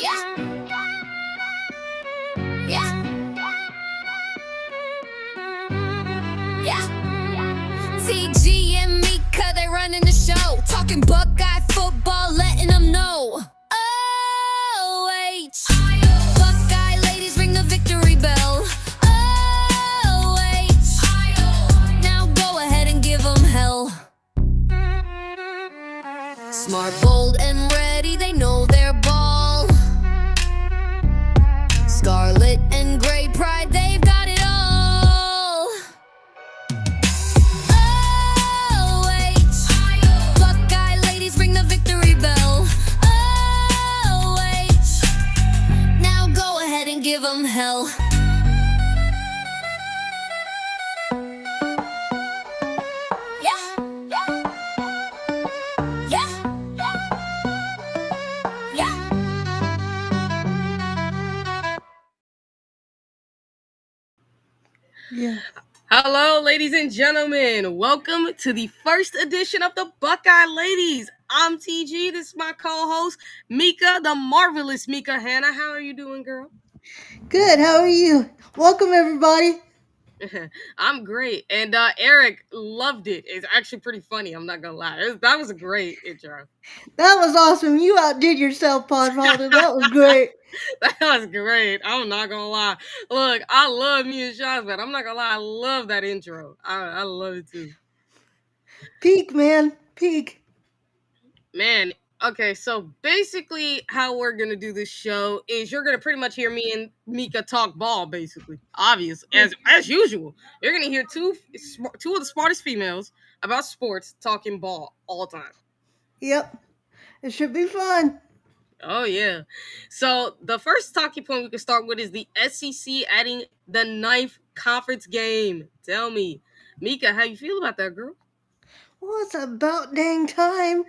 Yeah, yeah, yeah. TG and Mecah, they running the show. Talking Buckeye football, letting them know. OH. Buckeye ladies ring the victory bell. OH. Now go ahead and give them hell. Smart, bold, and ready, they know their ball. Scarlet and gray pride, they've got it all. OH. Buckeye ladies ring the victory bell. OH. Now go ahead and give them hell. Yeah. Hello, ladies and gentlemen. Welcome to the first edition of the Buckeye Ladies. I'm TG. This is my co-host, Mecah, the Marvelous Mecah Hannah. How are you doing, girl? Good. How are you? Welcome, everybody. I'm great. And Eric loved it. It's actually pretty funny. I'm not going to lie. That was a great intro. That was awesome. You outdid yourself, Podfather. That was great. That was great. I'm not going to lie. Look, I love me and Shots, but I'm not going to lie. I love that intro. I love it too. Peak, man. Peak. Man, okay, so basically how we're gonna do this show is you're gonna pretty much hear me and Mecah talk ball, basically. Obvious, as usual. You're gonna hear two of the smartest females about sports talking ball all the time. Yep. It should be fun. Oh yeah. So the first talking point we can start with is the SEC adding the ninth conference game. Tell me, Mecah, how you feel about that, girl? Well, it's about dang time.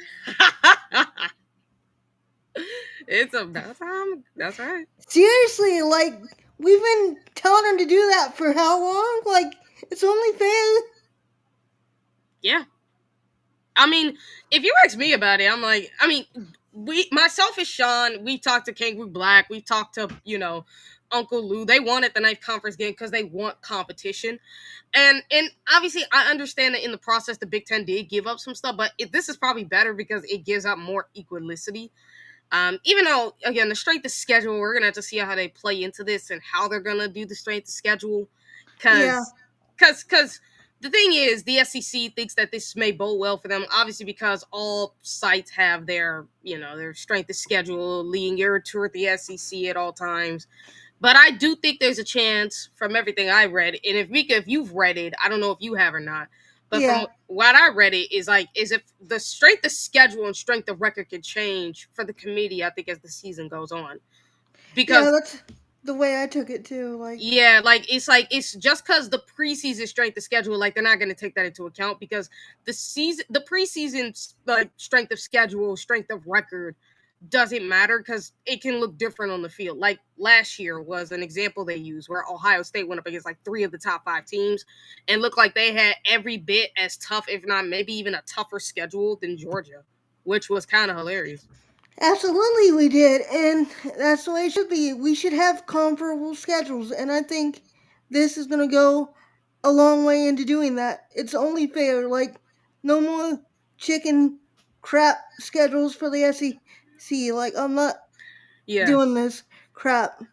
It's about time. That's right. Seriously, like, we've been telling them to do that for how long? Like, it's only fair. Yeah. I mean, if you ask me about it, I'm like, myself and Sean, we talked to Kangaroo Black, we talked to, Uncle Lou. They wanted the ninth conference game because they want competition. And obviously, I understand that in the process, the Big Ten did give up some stuff, but this is probably better because it gives up more equalicity. Even though, again, the strength of schedule, we're going to have to see how they play into this and how they're going to do the strength of schedule. Because the thing is, the SEC thinks that this may bode well for them, obviously, because all sites have their strength of schedule leading your tour at the SEC at all times. But I do think there's a chance from everything I read, and if Mecah, if you've read it, I don't know if you have or not, but from what I read it is if the strength of schedule and strength of record can change for the committee, I think, as the season goes on. Because that's the way I took it too. It's just because the preseason strength of schedule, they're not going to take that into account because the preseason strength of schedule, strength of record doesn't matter because it can look different on the field. Like last year was an example they used where Ohio State went up against 3 of the top 5 teams and looked like they had every bit as tough, if not maybe even a tougher schedule than Georgia, which was kind of hilarious. Absolutely, we did, and that's the way it should be. We should have comparable schedules, and I think this is going to go a long way into doing that. It's only fair. Like, no more chicken crap schedules for the SEC. Like, I'm not doing this crap.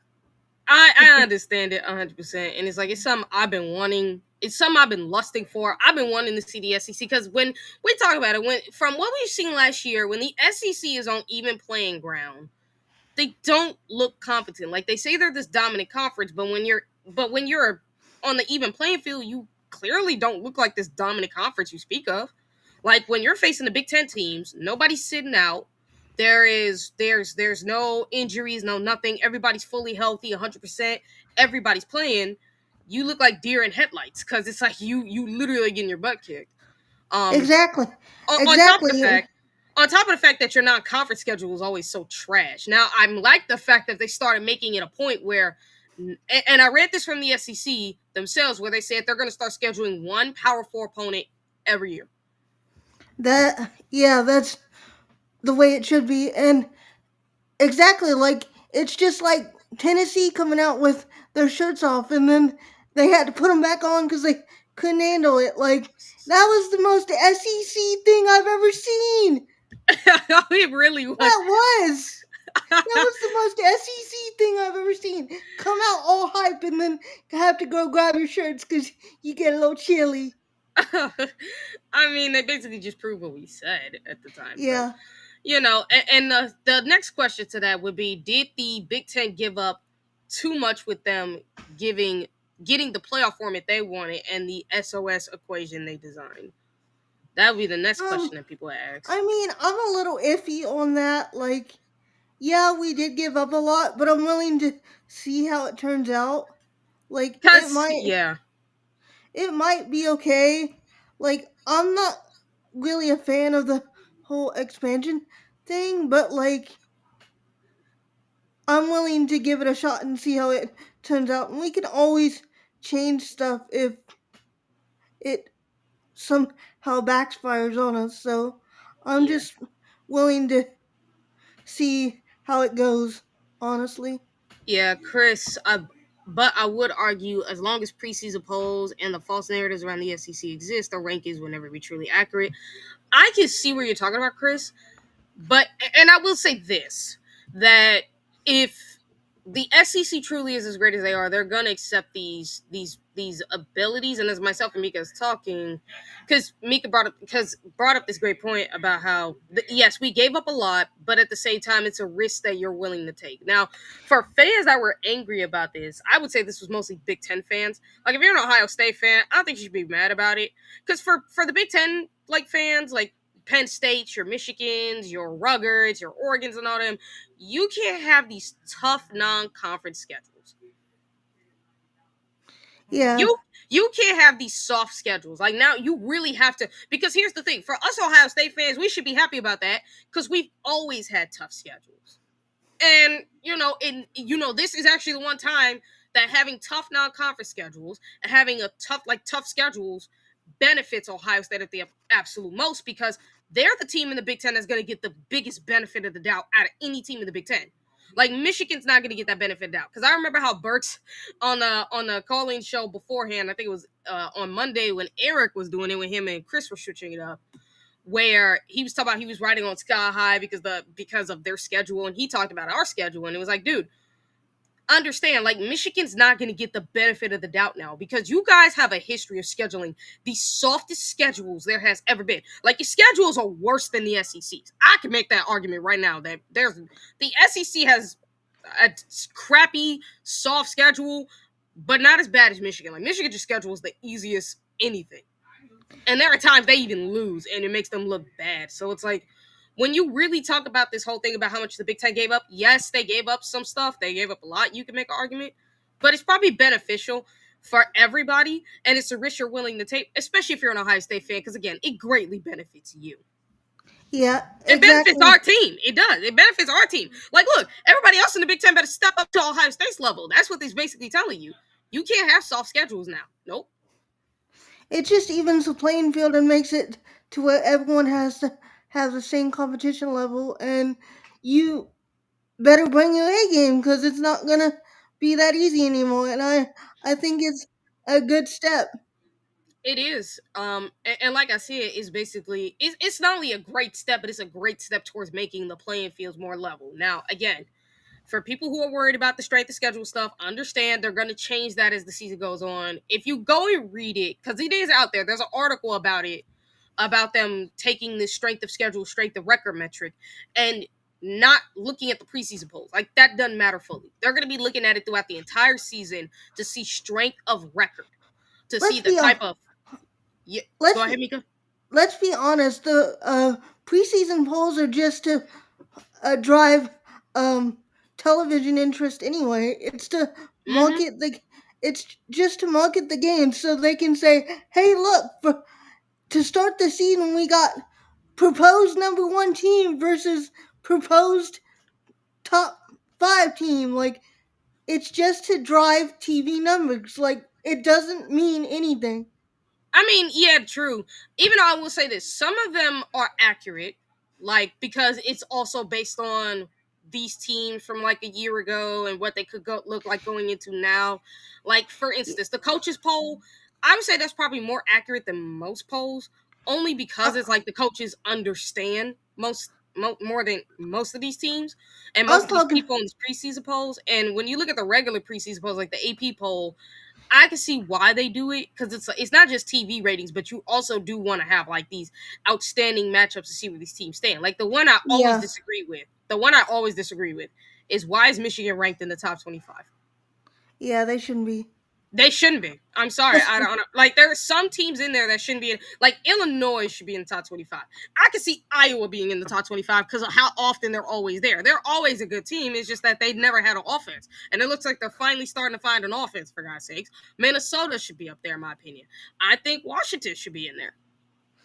I understand it 100%, and it's something I've been wanting. It's something I've been lusting for. I've been wanting to see the SEC because when we talk about it, from what we've seen last year, when the SEC is on even playing ground, they don't look competent. Like they say they're this dominant conference, but when you're on the even playing field, you clearly don't look like this dominant conference you speak of. Like when you're facing the Big Ten teams, nobody's sitting out. There's no injuries, no nothing. Everybody's fully healthy, 100%. Everybody's playing. You look like deer in headlights because it's like you literally getting your butt kicked. Exactly. On top of the fact that your non-conference schedule is always so trash. Now, I'm like the fact that they started making it a point where, and I read this from the SEC themselves, where they said they're going to start scheduling one Power 4 opponent every year. That's the way it should be, and exactly, like, It's just like Tennessee coming out with their shirts off, and then they had to put them back on because they couldn't handle it. Like that was the most SEC thing I've ever seen. It really was. That was. That was the most SEC thing I've ever seen. Come out all hype and then have to go grab your shirts because you get a little chilly. I mean, they basically just proved what we said at the time. But Yeah. and the next question to that would be: did the Big Ten give up too much with them giving getting the playoff format they wanted and the SOS equation they designed? That would be the next Um, question that people ask. I mean, I'm a little iffy on that. Like, yeah, we did give up a lot, but I'm willing to see how it turns out. Like, Cause yeah, it might be okay. Like, I'm not really a fan of the whole expansion thing, but like, I'm willing to give it a shot and see how it turns out. And we can always change stuff if it somehow backfires on us. So I'm yeah, just willing to see how it goes, honestly. yeah, Chris. But I would argue, as long as preseason polls and the false narratives around the SEC exist, the rankings will never be truly accurate. I can see where you're talking about, Chris. But and I will say this, that if the SEC truly is as great as they are, they're gonna accept these abilities. And as myself and Mika is talking, because Mika brought up this great point about how yes, we gave up a lot, but at the same time, it's a risk that you're willing to take. Now, for fans that were angry about this, I would say this was mostly Big Ten fans. Like if you're an Ohio State fan, I don't think you should be mad about it, because for the Big Ten like fans like Penn State, your Michigans, your Rutgers, your Oregons, and all them, you can't have these tough non-conference schedules. Yeah, You can't have these soft schedules. Like now, you really have to, because here's the thing: for us Ohio State fans, we should be happy about that because we've always had tough schedules. And this is actually the one time that having tough non-conference schedules and having a tough schedules benefits Ohio State at the absolute most, because they're the team in the Big Ten that's going to get the biggest benefit of the doubt out of any team in the Big Ten. Like Michigan's not going to get that benefit of doubt, because I remember how Burks on the calling show beforehand, I think it was on Monday when Eric was doing it, when him and Chris were switching it up, where he was talking about he was riding on sky high because of their schedule, and he talked about our schedule, and it was like, dude, understand, like Michigan's not going to get the benefit of the doubt now, because you guys have a history of scheduling the softest schedules there has ever been. Like your schedules are worse than the SEC's. I can make that argument right now that the SEC has a crappy soft schedule, but not as bad as Michigan. Like Michigan's schedule is the easiest anything. And there are times they even lose and it makes them look bad. So it's like, when you really talk about this whole thing about how much the Big Ten gave up, yes, they gave up some stuff. They gave up a lot. You can make an argument, but it's probably beneficial for everybody, and it's a risk you're willing to take, especially if you're an Ohio State fan, because again, it greatly benefits you. yeah, It benefits exactly. our team. It does. It benefits our team. Like, look, everybody else in the Big Ten better step up to Ohio State's level. That's what he's basically telling you. You can't have soft schedules now. Nope. It just evens the playing field and makes it to where everyone has to have the same competition level, and you better bring your A game because it's not gonna be that easy anymore. And I think it's a good step. It is. And like I said, it's not only a great step, but it's a great step towards making the playing fields more level. Now, again, for people who are worried about the strength of schedule stuff, understand they're going to change that as the season goes on. If you go and read it, because it is out there, there's an article about it, about them taking this strength of schedule, strength of record metric, and not looking at the preseason polls. Like that doesn't matter fully. They're going to be looking at it throughout the entire season to see strength of record, to see Let's the be type of. Yeah, go let's ahead, Mika. let's be honest. The preseason polls are just to drive um television interest anyway. It's to Mm-hmm. market the. It's just to market the game so they can say, "Hey, look! To start the season, we got proposed number one team versus proposed top five team." Like it's just to drive TV numbers. Like it doesn't mean anything. I mean, yeah, true. Even though I will say this, some of them are accurate, like because it's also based on these teams from like a year ago and what they could look like going into now. Like for instance, the coaches poll, I would say that's probably more accurate than most polls, only because it's like the coaches understand more than most of these teams and most I'm of these talking. people in these preseason polls. And when you look at the regular preseason polls, like the AP poll, I can see why they do it because it's not just TV ratings, but you also do want to have like these outstanding matchups to see where these teams stand. Like Yeah, the one I always disagree with is why is Michigan ranked in the top 25? yeah, they shouldn't be. They shouldn't be. I'm sorry. Cause I don't know. Like there are some teams in there that shouldn't be in. Like Illinois should be in the top 25. I can see Iowa being in the top 25 because of how often they're always there. They're always a good team. It's just that they never had an offense, and it looks like they're finally starting to find an offense. For God's sakes, Minnesota should be up there in my opinion. I think Washington should be in there.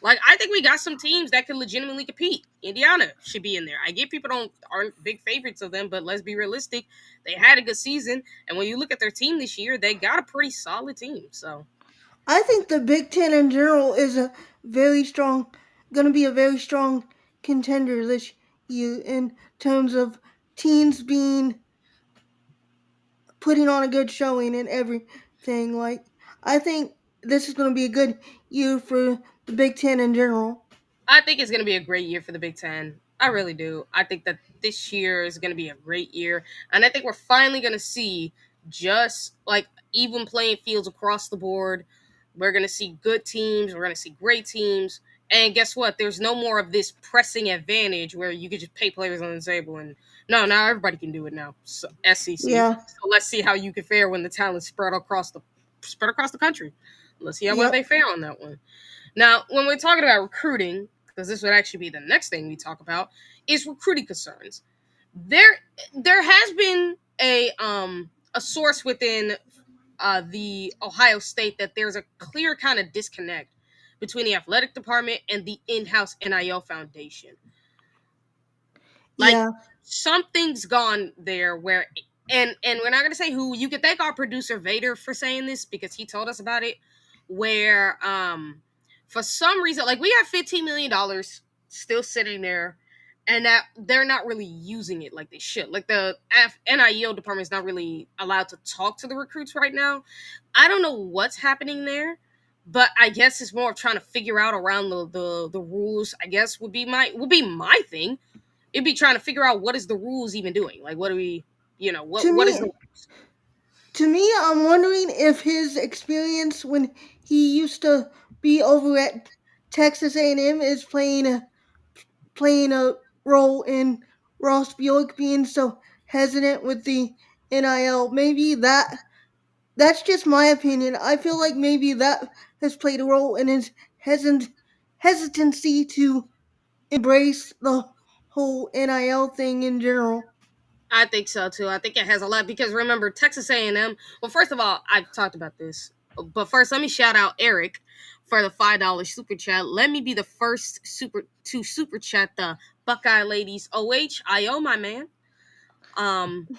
Like I think we got some teams that can legitimately compete. Indiana should be in there. I get people aren't big favorites of them, but let's be realistic. They had a good season, and when you look at their team this year, they got a pretty solid team. So I think the Big Ten in general is a very strong, going to be a very strong contender this year in terms of teams being putting on a good showing and everything. Like I think this is going to be a good year for the Big Ten in general. I think it's going to be a great year for the Big Ten. I really do. I think that this year is going to be a great year. And I think we're finally going to see just like even playing fields across the board. We're going to see good teams. We're going to see great teams. And guess what? There's no more of this pressing advantage where you could just pay players on the table. And no, now everybody can do it now. So, SEC. Yeah. So let's see how you can fare when the talent's spread across the country. Let's see how well they Yep. fare on that one. Now, when we're talking about recruiting, because this would actually be the next thing we talk about, is recruiting concerns. There, there has been a source within the Ohio State that there's a clear kind of disconnect between the athletic department and the in-house NIL foundation. Like Yeah. something's gone there where and we're not gonna say who. You could thank our producer Vader for saying this because he told us about it. Where for some reason, like we have $15 million still sitting there, and that they're not really using it like they should. Like the NIL department is not really allowed to talk to the recruits right now. I don't know what's happening there, but I guess it's more of trying to figure out around the rules. I guess would be my thing. It'd be trying to figure out what is the rules even doing. Like what do we, To what is me, the I'm wondering if his experience when he used to be over at Texas A&M is playing a role in Ross Bjork being so hesitant with the NIL. Maybe that's just my opinion. I feel like maybe that has played a role in his hesitancy to embrace the whole NIL thing in general. I think so too. I think it has a lot because remember Texas A&M. Well, first of all, I've talked about this, but first let me shout out Eric for the $5 super chat. Let me be the first super chat the Buckeye Ladies. OHIO, my man. Um,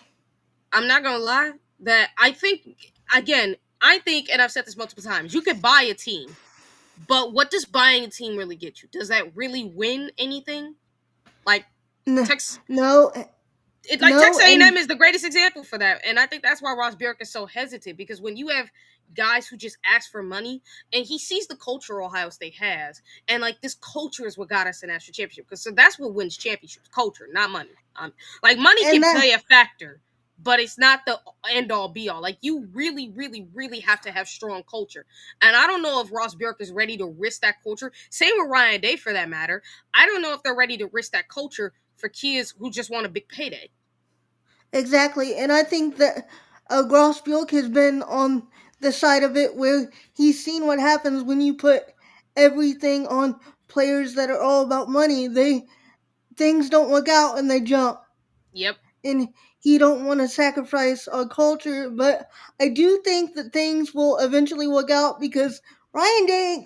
I'm not gonna lie that I think again. I think, and I've said this multiple times, you could buy a team, but what does buying a team really get you? Does that really win anything? Like N- Texas, no, like no, Texas A&M and is the greatest example for that, and I think that's why Ross Bjork is so hesitant because when you have guys who just ask for money, and he sees the culture Ohio State has, and like this culture is what got us a national championship because so that's what wins championships, culture, not money. Like money and can that play a factor, but it's not the end all be all. Like you really, really, really have to have strong culture, and I don't know if Ross Bjork is ready to risk that culture. Same with Ryan Day for that matter. I don't know if they're ready to risk that culture for kids who just want a big payday. exactly, and I think that Gross Bjork has been on the side of it where he's seen what happens when you put everything on players that are all about money. They things don't work out and they jump. Yep. And he don't want to sacrifice our culture, but I do think that things will eventually work out because Ryan Day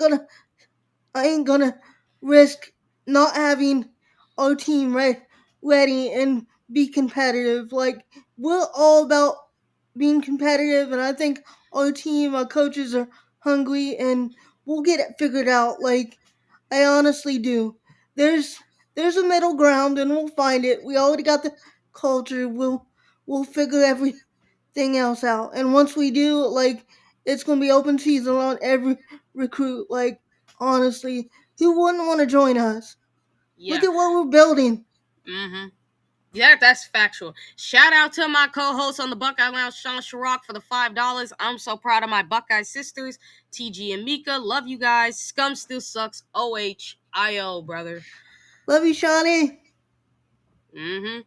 I ain't gonna risk not having our team ready and be competitive. Like we're all about being competitive, and I think our team, our coaches are hungry, and we'll get it figured out. Like I honestly do. There's there's a middle ground, and we'll find it. We already got the culture, we'll figure everything else out. And once we do, like, it's gonna be open season on every recruit. Like, honestly, who wouldn't want to join us? Look Yeah. at what we're building. Mm-hmm. Yeah, that's factual. Shout out to my co-host on the Buckeye Lounge, Sean Sharrock, for the $5. I'm so proud of my Buckeye sisters, TG and Mika. Love you guys. Scum still sucks. OHIO, brother. Love you, Shawnee. Mm-hmm.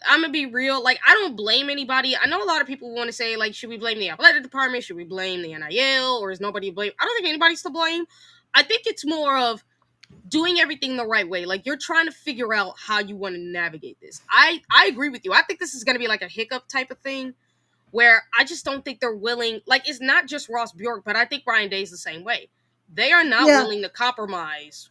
I'm gonna be real. Like, I don't blame anybody. I know a lot of people want to say, like, should we blame the athletic department? Should we blame the NIL? Or is nobody to blame? I don't think anybody's to blame. I think it's more of doing everything the right way. Like, you're trying to figure out how you want to navigate this. I agree with you. I think this is going to be like a hiccup type of thing where I just don't think they're willing. Like, it's not just Ross Bjork, but I think Ryan Day's the same way. They are not Yeah, willing to compromise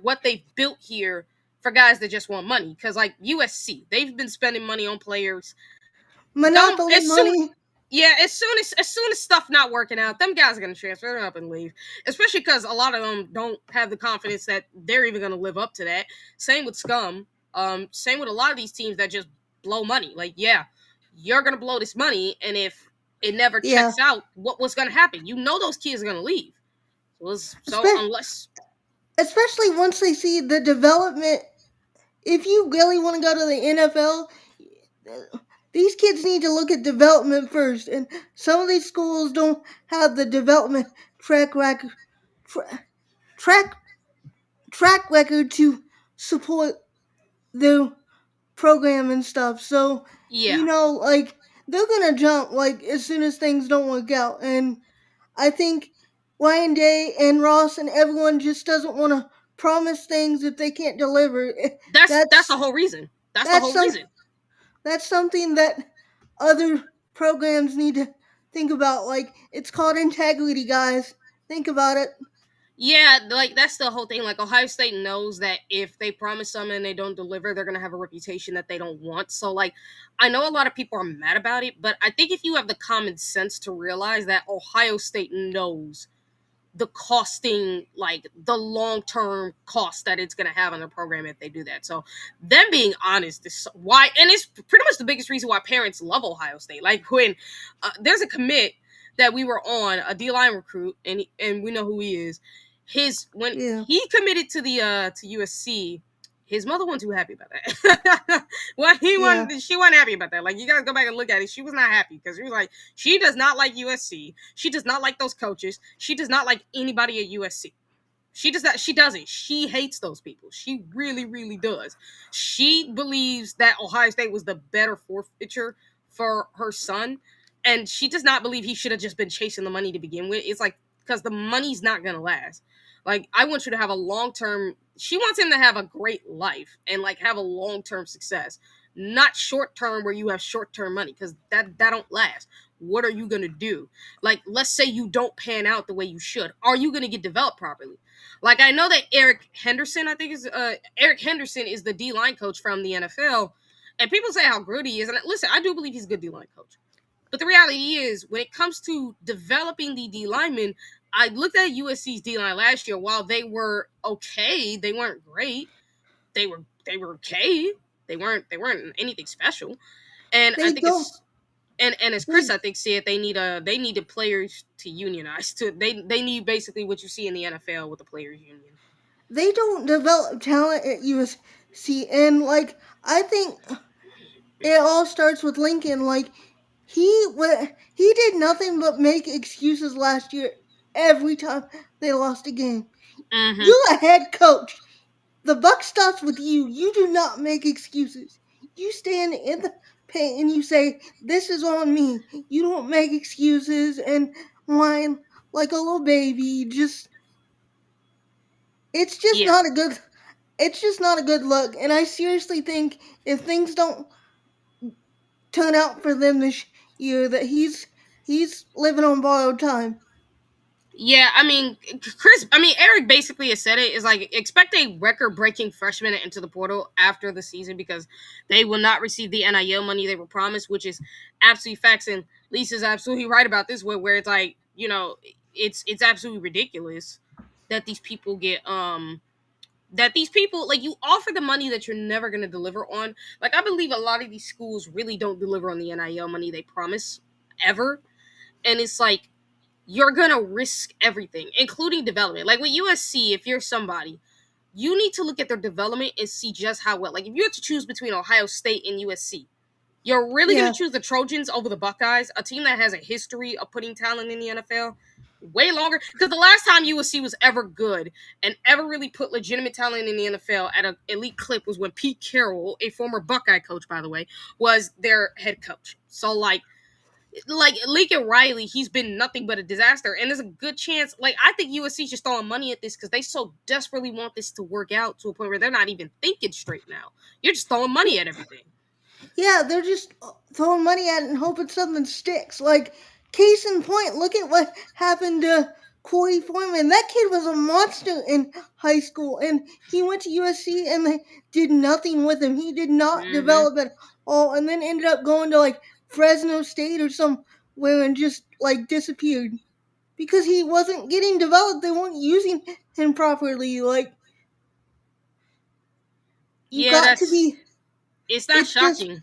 what they've built here for guys that just want money. Because, like, USC, they've been spending money on players. Don't monopoly as soon money. Yeah, as soon as stuff not working out, them guys are gonna transfer up and leave. Especially because a lot of them don't have the confidence that they're even gonna live up to that. Same with Scum. Same with a lot of these teams that just blow money. Like, yeah, you're gonna blow this money, and if it never Yeah, checks out, what's gonna happen? You know those kids are gonna leave. So Espe- unless especially once they see the development. If you really want to go to the NFL, these kids need to look at development first. And some of these schools don't have the development track record, tra- track track record to support their program and stuff. So, yeah, like, they're gonna jump like as soon as things don't work out. And I think Ryan Day and Ross and everyone just doesn't want to promise things if they can't deliver. that's That's the whole reason. That's the that's whole some reason. that's something that other programs need to think about. Like, it's called integrity, guys. Think about it. Yeah, like that's the whole thing. Like, Ohio State knows that if they promise something and they don't deliver, they're gonna have a reputation that they don't want. So, like, I know a lot of people are mad about it, but I think if you have the common sense to realize that Ohio State knows the costing, like the long term cost that it's gonna have on their program if they do that. So, them being honest is why, and it's pretty much the biggest reason why parents love Ohio State. Like, when there's a commit that we were on, a D line recruit, and we know who he is. When Yeah, he committed to the to USC, his mother wasn't too happy about that. yeah. She wasn't happy about that. Like, you gotta go back and look at it. She was not happy because she was like, she does not like USC. She does not like those coaches. She does not like anybody at USC. She does that. She doesn't. She hates those people. She really, really does. She believes that Ohio State was the better forfeiture for her son, and she does not believe he should have just been chasing the money to begin with. It's like, because the money's not gonna last. Like, I want you to have a long term. She wants him to have a great life and, like, have a long term success, not short term where you have short term money, because that don't last. What are you gonna do? Like, let's say you don't pan out the way you should. Are you gonna get developed properly? Like, I know that Eric Henderson, I think is Eric Henderson is the D line coach from the NFL, and people say how good he is. And listen, I do believe he's a good D line coach. But the reality is, when it comes to developing the D linemen, I looked at USC's D line last year. While they were okay, they weren't great. They were okay. They weren't anything special. And I They think don't. it's and as Chris, They I think, said, they need the players to unionize. They need basically what you see in the NFL with the players union. they don't develop talent at USC, and like I think it all starts with Lincoln. Like, he did nothing but make excuses last year every time they lost a game. Mm-hmm. You're a head coach. The buck stops with you. You do not make excuses. You stand in the paint and you say, "This is on me." You don't make excuses and whine like a little baby. Just it's just Yeah. not a good it's just not a good look. And I seriously think if things don't turn out for them this year, that he's living on borrowed time. Yeah, I mean, Eric basically has said it. Is like, expect a record-breaking freshman into the portal after the season because they will not receive the NIL money they were promised, which is absolutely facts. And Lisa's absolutely right about this, where it's like, it's absolutely ridiculous that these people get that these people, like, you offer the money that you're never going to deliver on. Like, I believe a lot of these schools really don't deliver on the NIL money they promise ever. And it's like, you're going to risk everything, including development. Like with USC, if you're somebody, you need to look at their development and see just how well. Like, if you had to choose between Ohio State and USC, you're really going to Yeah. choose the Trojans over the Buckeyes, a team that has a history of putting talent in the NFL way longer. Because the last time USC was ever good and ever really put legitimate talent in the NFL at an elite clip was when Pete Carroll, a former Buckeye coach, by the way, was their head coach. So, like Lincoln Riley, he's been nothing but a disaster. And there's a good chance, like, I think USC's just throwing money at this because they so desperately want this to work out to a point where they're not even thinking straight now. You're just throwing money at everything. Yeah, they're just throwing money at it and hoping something sticks. Like, case in point, look at what happened to Corey Foreman. That kid was a monster in high school, and he went to USC and they did nothing with him. He did not Mm-hmm. develop at all, and then ended up going to like Fresno State or somewhere and just like disappeared because he wasn't getting developed. They weren't using him properly. Like, you Yeah, got to be. it's not It's just shocking.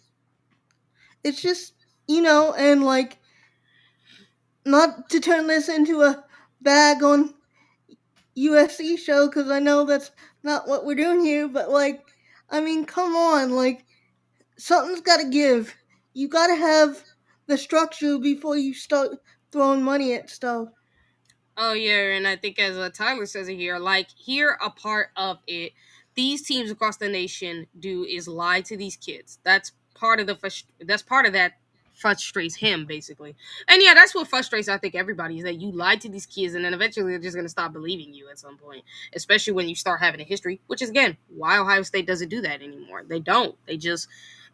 it's just and like, not to turn this into a bag on USC show because I know that's not what we're doing here, but like, I mean, come on, like, something's got to give. You got to have the structure before you start throwing money at stuff. Oh yeah, and I think as Tyler says it here, like, here a part of it, these teams across the nation do is lie to these kids. That's part of that's part of that frustrates him basically. And yeah, that's what frustrates I think everybody is that you lied to these kids and then eventually they're just gonna stop believing you at some point. Especially when you start having a history, which is again why Ohio State doesn't do that anymore. They don't.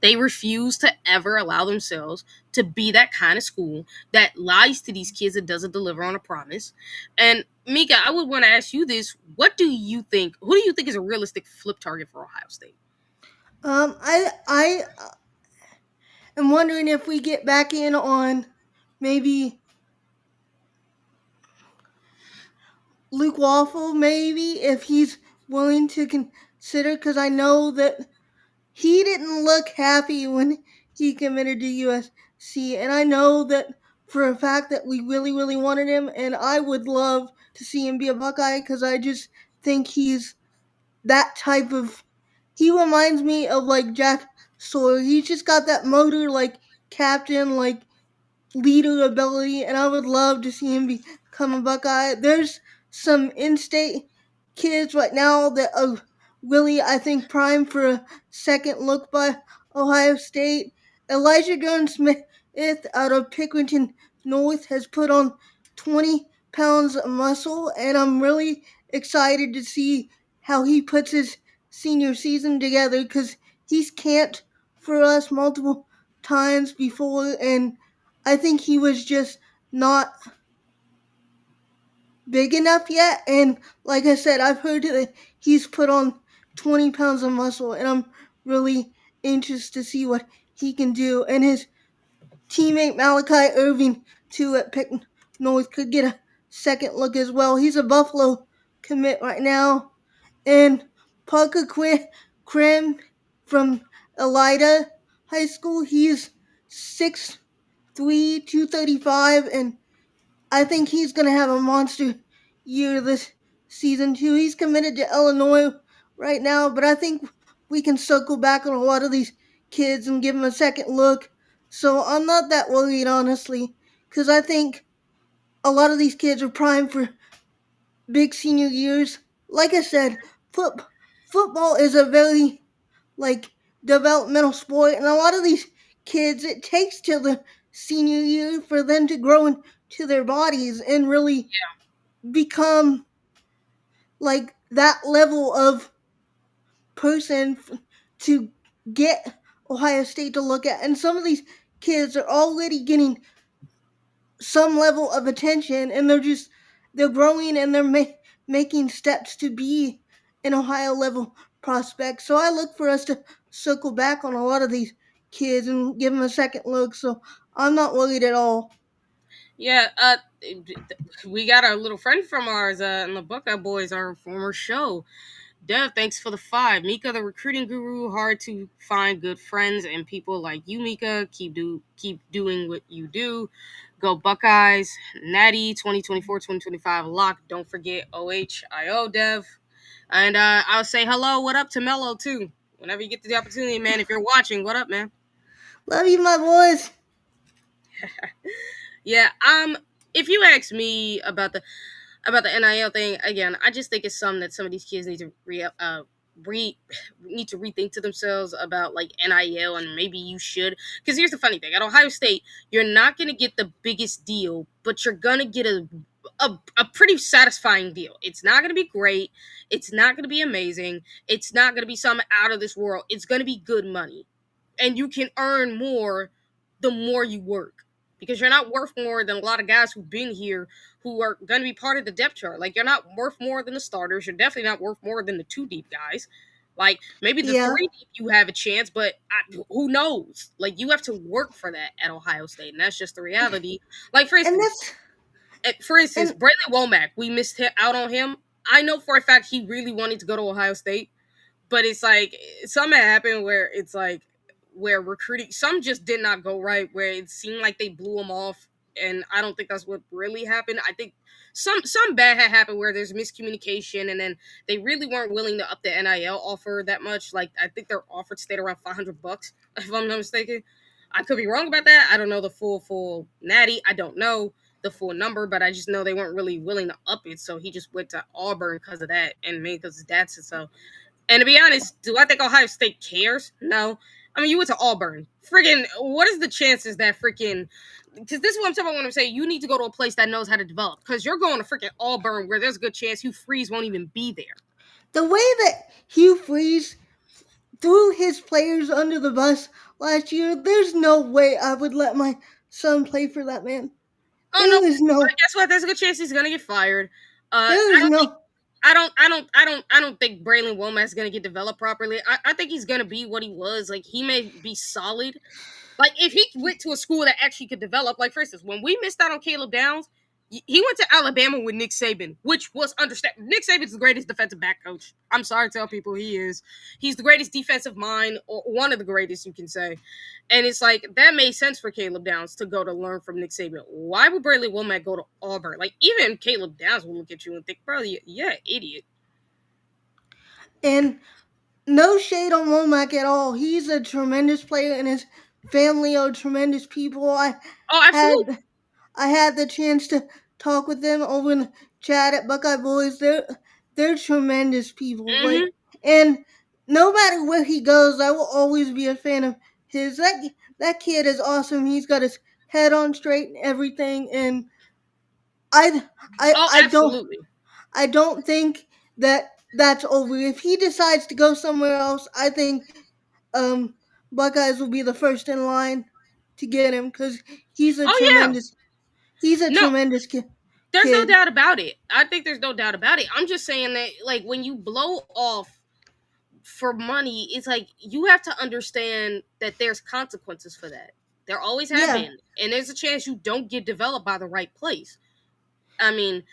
They refuse to ever allow themselves to be that kind of school that lies to these kids and doesn't deliver on a promise. And Mika, I would want to ask you this: what do you think? Who do you think is a realistic flip target for Ohio State? I am wondering if we get back in on maybe Luke Waffle, maybe if he's willing to consider, because I know that he didn't look happy when he committed to USC, and I know that for a fact that we really, really wanted him, and I would love to see him be a Buckeye because I just think he's that type of. He reminds me of like Jack Sawyer. He's just got that motor, like captain, like leader ability, and I would love to see him become a Buckeye. There's some in-state kids right now that are really, I think, prime for a second look by Ohio State. Elijah Jones Smith out of Pickerington North has put on 20 pounds of muscle, and I'm really excited to see how he puts his senior season together because he's camped for us multiple times before, and I think he was just not big enough yet. And like I said, I've heard that he's put on 20 pounds of muscle, and I'm really interested to see what he can do. And his teammate Malachi Irving, too, at Pick North, could get a second look as well. He's a Buffalo commit right now. And Parker Krim from Elida High School, he's 6'3", 235, and I think he's going to have a monster year this season, too. He's committed to Illinois right now, but I think we can circle back on a lot of these kids and give them a second look. So I'm not that worried, honestly, because I think a lot of these kids are primed for big senior years. Like I said, football is a very like developmental sport, and a lot of these kids, it takes till the senior year for them to grow into their bodies and really become like that level of person to get Ohio State to look at. And some of these kids are already getting some level of attention, and they're growing and they're making steps to be an Ohio level prospect. So I look for us to circle back on a lot of these kids and give them a second look. So I'm not worried at all. Yeah, we got our little friend from ours in the Buckeye Boys, our former show. Dev, thanks for the five. Mika, the recruiting guru, hard to find good friends and people like you, Mika. Keep doing what you do. Go Buckeyes. Natty 2024-2025 lock. Don't forget OHIO Dev. And I'll say hello, what up to Mello too. Whenever you get the opportunity, man. If you're watching, what up, man? Love you, my boys. Yeah, if you ask me about the NIL thing, again, I just think it's something that some of these kids need to re need to rethink to themselves about, like, NIL, and maybe you should. Because here's the funny thing: at Ohio State, you're not gonna get the biggest deal, but you're gonna get a pretty satisfying deal. It's not gonna be great. It's not gonna be amazing. It's not gonna be something out of this world. It's gonna be good money, and you can earn more the more you work, because you're not worth more than a lot of guys who've been here who are going to be part of the depth chart. Like, you're not worth more than the starters. You're definitely not worth more than the two deep guys. Like, maybe the Yeah, three deep you have a chance, but who knows? Like, you have to work for that at Ohio State, and that's just the reality. Like, and that's for instance, and Braylon Womack, we missed out on him. I know for a fact he really wanted to go to Ohio State, but it's like something happened where it's like where recruiting some just did not go right, where it seemed like they blew him off, and I don't think that's what really happened. I think some bad had happened where there's miscommunication, and then they really weren't willing to up the NIL offer that much. Like, I think their offer stayed around $500, if I'm not mistaken. I could be wrong about that. I don't know the full natty. I don't know the full number, but I just know they weren't really willing to up it, so he just went to Auburn because of that, and maybe because his dad said so. And to be honest, do I think Ohio State cares? No. I mean, you went to Auburn. Friggin', what is the chances that freaking. Because this is what I'm talking about when I'm saying you need to go to a place that knows how to develop. Because you're going to freaking Auburn where there's a good chance Hugh Freeze won't even be there. the way that Hugh Freeze threw his players under the bus last year. There's no way I would let my son play for that man. Oh, no. There is But no. guess what? There's a good chance he's going to get fired. There I is don't think. no. I don't think Braylon Womack is gonna get developed properly. I think he's gonna be what he was. Like, he may be solid. Like, if he went to a school that actually could develop, like, for instance, when we missed out on Caleb Downs, he went to Alabama with Nick Saban, which was understandable. Nick Saban's the greatest defensive back coach. I'm sorry to tell people he is. He's the greatest defensive mind, or one of the greatest, you can say. And it's like, that made sense for Caleb Downs to go to learn from Nick Saban. Why would Braylon Womack go to Auburn? Like, even Caleb Downs will look at you and think, bro, yeah, idiot. And no shade on Womack at all. He's a tremendous player, and his family are tremendous people. Oh, absolutely. Had I had the chance to talk with them over in the chat at Buckeye Boys. They're tremendous people. Mm-hmm. And no matter where he goes, I will always be a fan of his. That kid is awesome. He's got his head on straight and everything. And I I Oh, I don't absolutely. I don't think that that's over. If he decides to go somewhere else, I think um Buckeyes will be the first in line to get him because he's a Oh, yeah. tremendous he's a No, tremendous there's no kid. doubt about it. I think there's no doubt about it. I'm just saying that, like, when you blow off for money, it's like you have to understand that there's consequences for that. There always have Yeah, been. And there's a chance you don't get developed by the right place. I mean,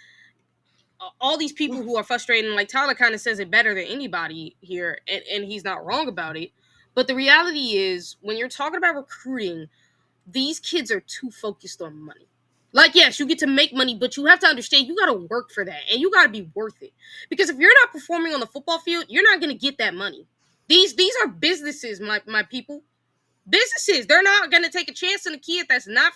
all these people who are frustrated, like Tyler kind of says it better than anybody here, and he's not wrong about it. But the reality is, when you're talking about recruiting, these kids are too focused on money. Like, yes, you get to make money, but you have to understand you got to work for that, and you got to be worth it. Because if you're not performing on the football field, you're not going to get that money. These are businesses, my people. Businesses, they're not going to take a chance on a kid that's not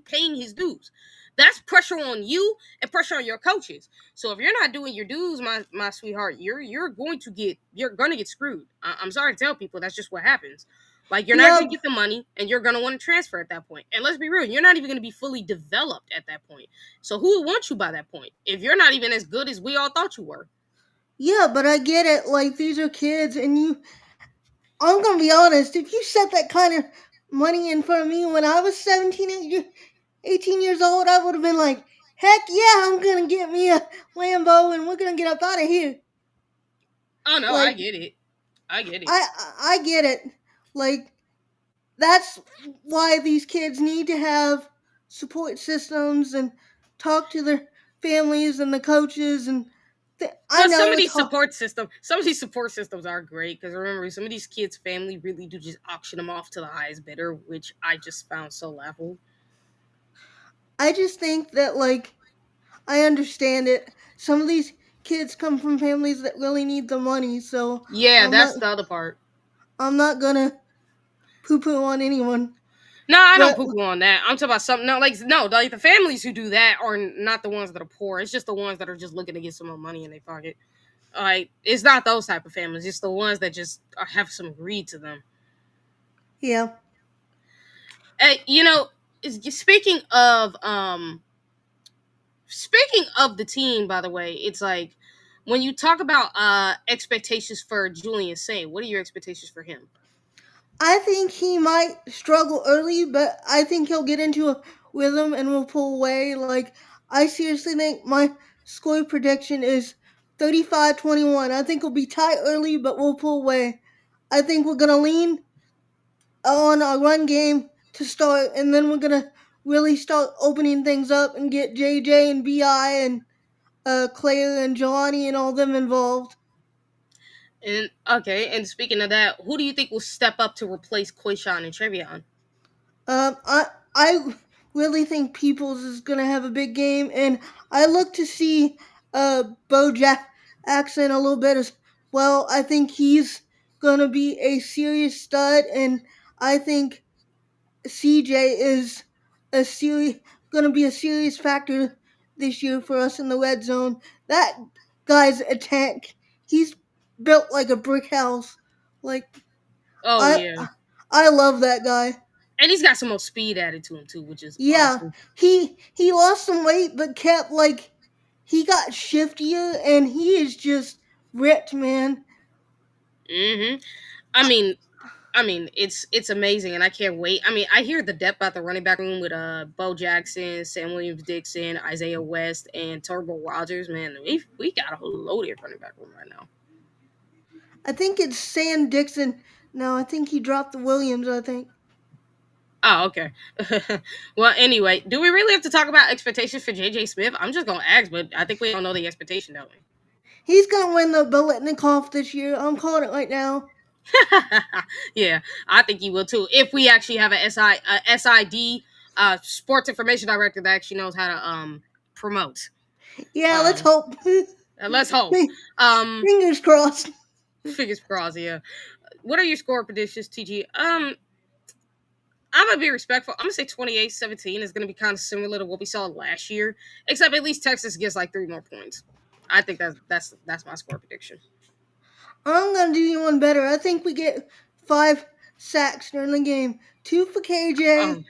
paying his dues. That's pressure on you and pressure on your coaches. So if you're not doing your dues, my sweetheart, you're going to get screwed. I'm sorry to tell people, that's just what happens. Like, you're not yeah, going to get the money, and you're going to want to transfer at that point. And let's be real, you're not even going to be fully developed at that point. So who would want you by that point if you're not even as good as we all thought you were? yeah. But I get it. Like these are kids, and I'm gonna be honest. If you set that kind of money in front of me when I was 17, 18 years old, I would have been like, heck yeah, I'm gonna get me a Lambo, and we're gonna get up out of here. Oh no, I Like get it. I get it. I get it. Like that's why these kids need to have support systems and talk to their families and the coaches and I But know it's hard. some of these support systems are great because remember, some of these kids' family really do just auction them off to the highest bidder, which I just found so laughable. I just think that like I understand it. Some of these kids come from families that really need the money, so Yeah, I'm not that's the other part. I'm not gonna poo poo on anyone. No, I don't But poo poo on that. I'm talking about something. No, like the families who do that are not the ones that are poor. It's just the ones that are just looking to get some more money in their pocket. Like it's not those type of families. It's the ones that just have some greed to them. yeah, You know, speaking of the team, by the way, it's like when you talk about expectations for Julian Say, what are your expectations for him? I think he might struggle early, but I think he'll get into a rhythm and will pull away. Like I seriously think my score prediction is 35-21. I think we'll be tight early, but we'll pull away. I think we're gonna lean on a run game to start, and then we're gonna really start opening things up and get JJ and Bi and Claire and Jelani and all them involved. And okay, and speaking of that, who do you think will step up to replace Quayshawn and Trevion? Um, I I really think Peoples is gonna have a big game, and I look to see Bo Jackson a little bit as well. I think he's gonna be a serious stud, and I think CJ is a serious gonna be a serious factor this year for us in the red zone. That guy's a tank. He's built like a brick house. Like Oh I yeah, I love that guy. and he's got some more speed added to him too, which is Yeah, awesome. he lost some weight, but kept like he got shiftier, and he is just ripped, man. hmm I mean, it's amazing, and I can't wait. I mean, I hear the depth about the running back room with Bo Jackson, Sam Williams Dixon, Isaiah West, and Turbo Rogers. Man, we got a loaded running back room right now. I think it's Sam Dixon. No, I think he dropped the Williams. I think Oh, okay. Well, anyway, do we really have to talk about expectations for JJ Smith? I'm just gonna ask, but I think we all know the expectation, don't we? he's gonna win the Bolitnikoff this year. I'm calling it right now. Yeah, I think he will too. If we actually have a SID, sports information director that actually knows how to promote. Yeah, let's Um, hope. let's hope. Um, Fingers crossed. fingers crossed. Yeah. What are your score predictions, TG? I'm gonna be respectful. I'm gonna say 28-17 is gonna be kind of similar to what we saw last year, except at least Texas gets like 3 more points. I think that's my score prediction. I'm gonna do you one better. I think we get 5 sacks during the game. 2 for KJ, Um,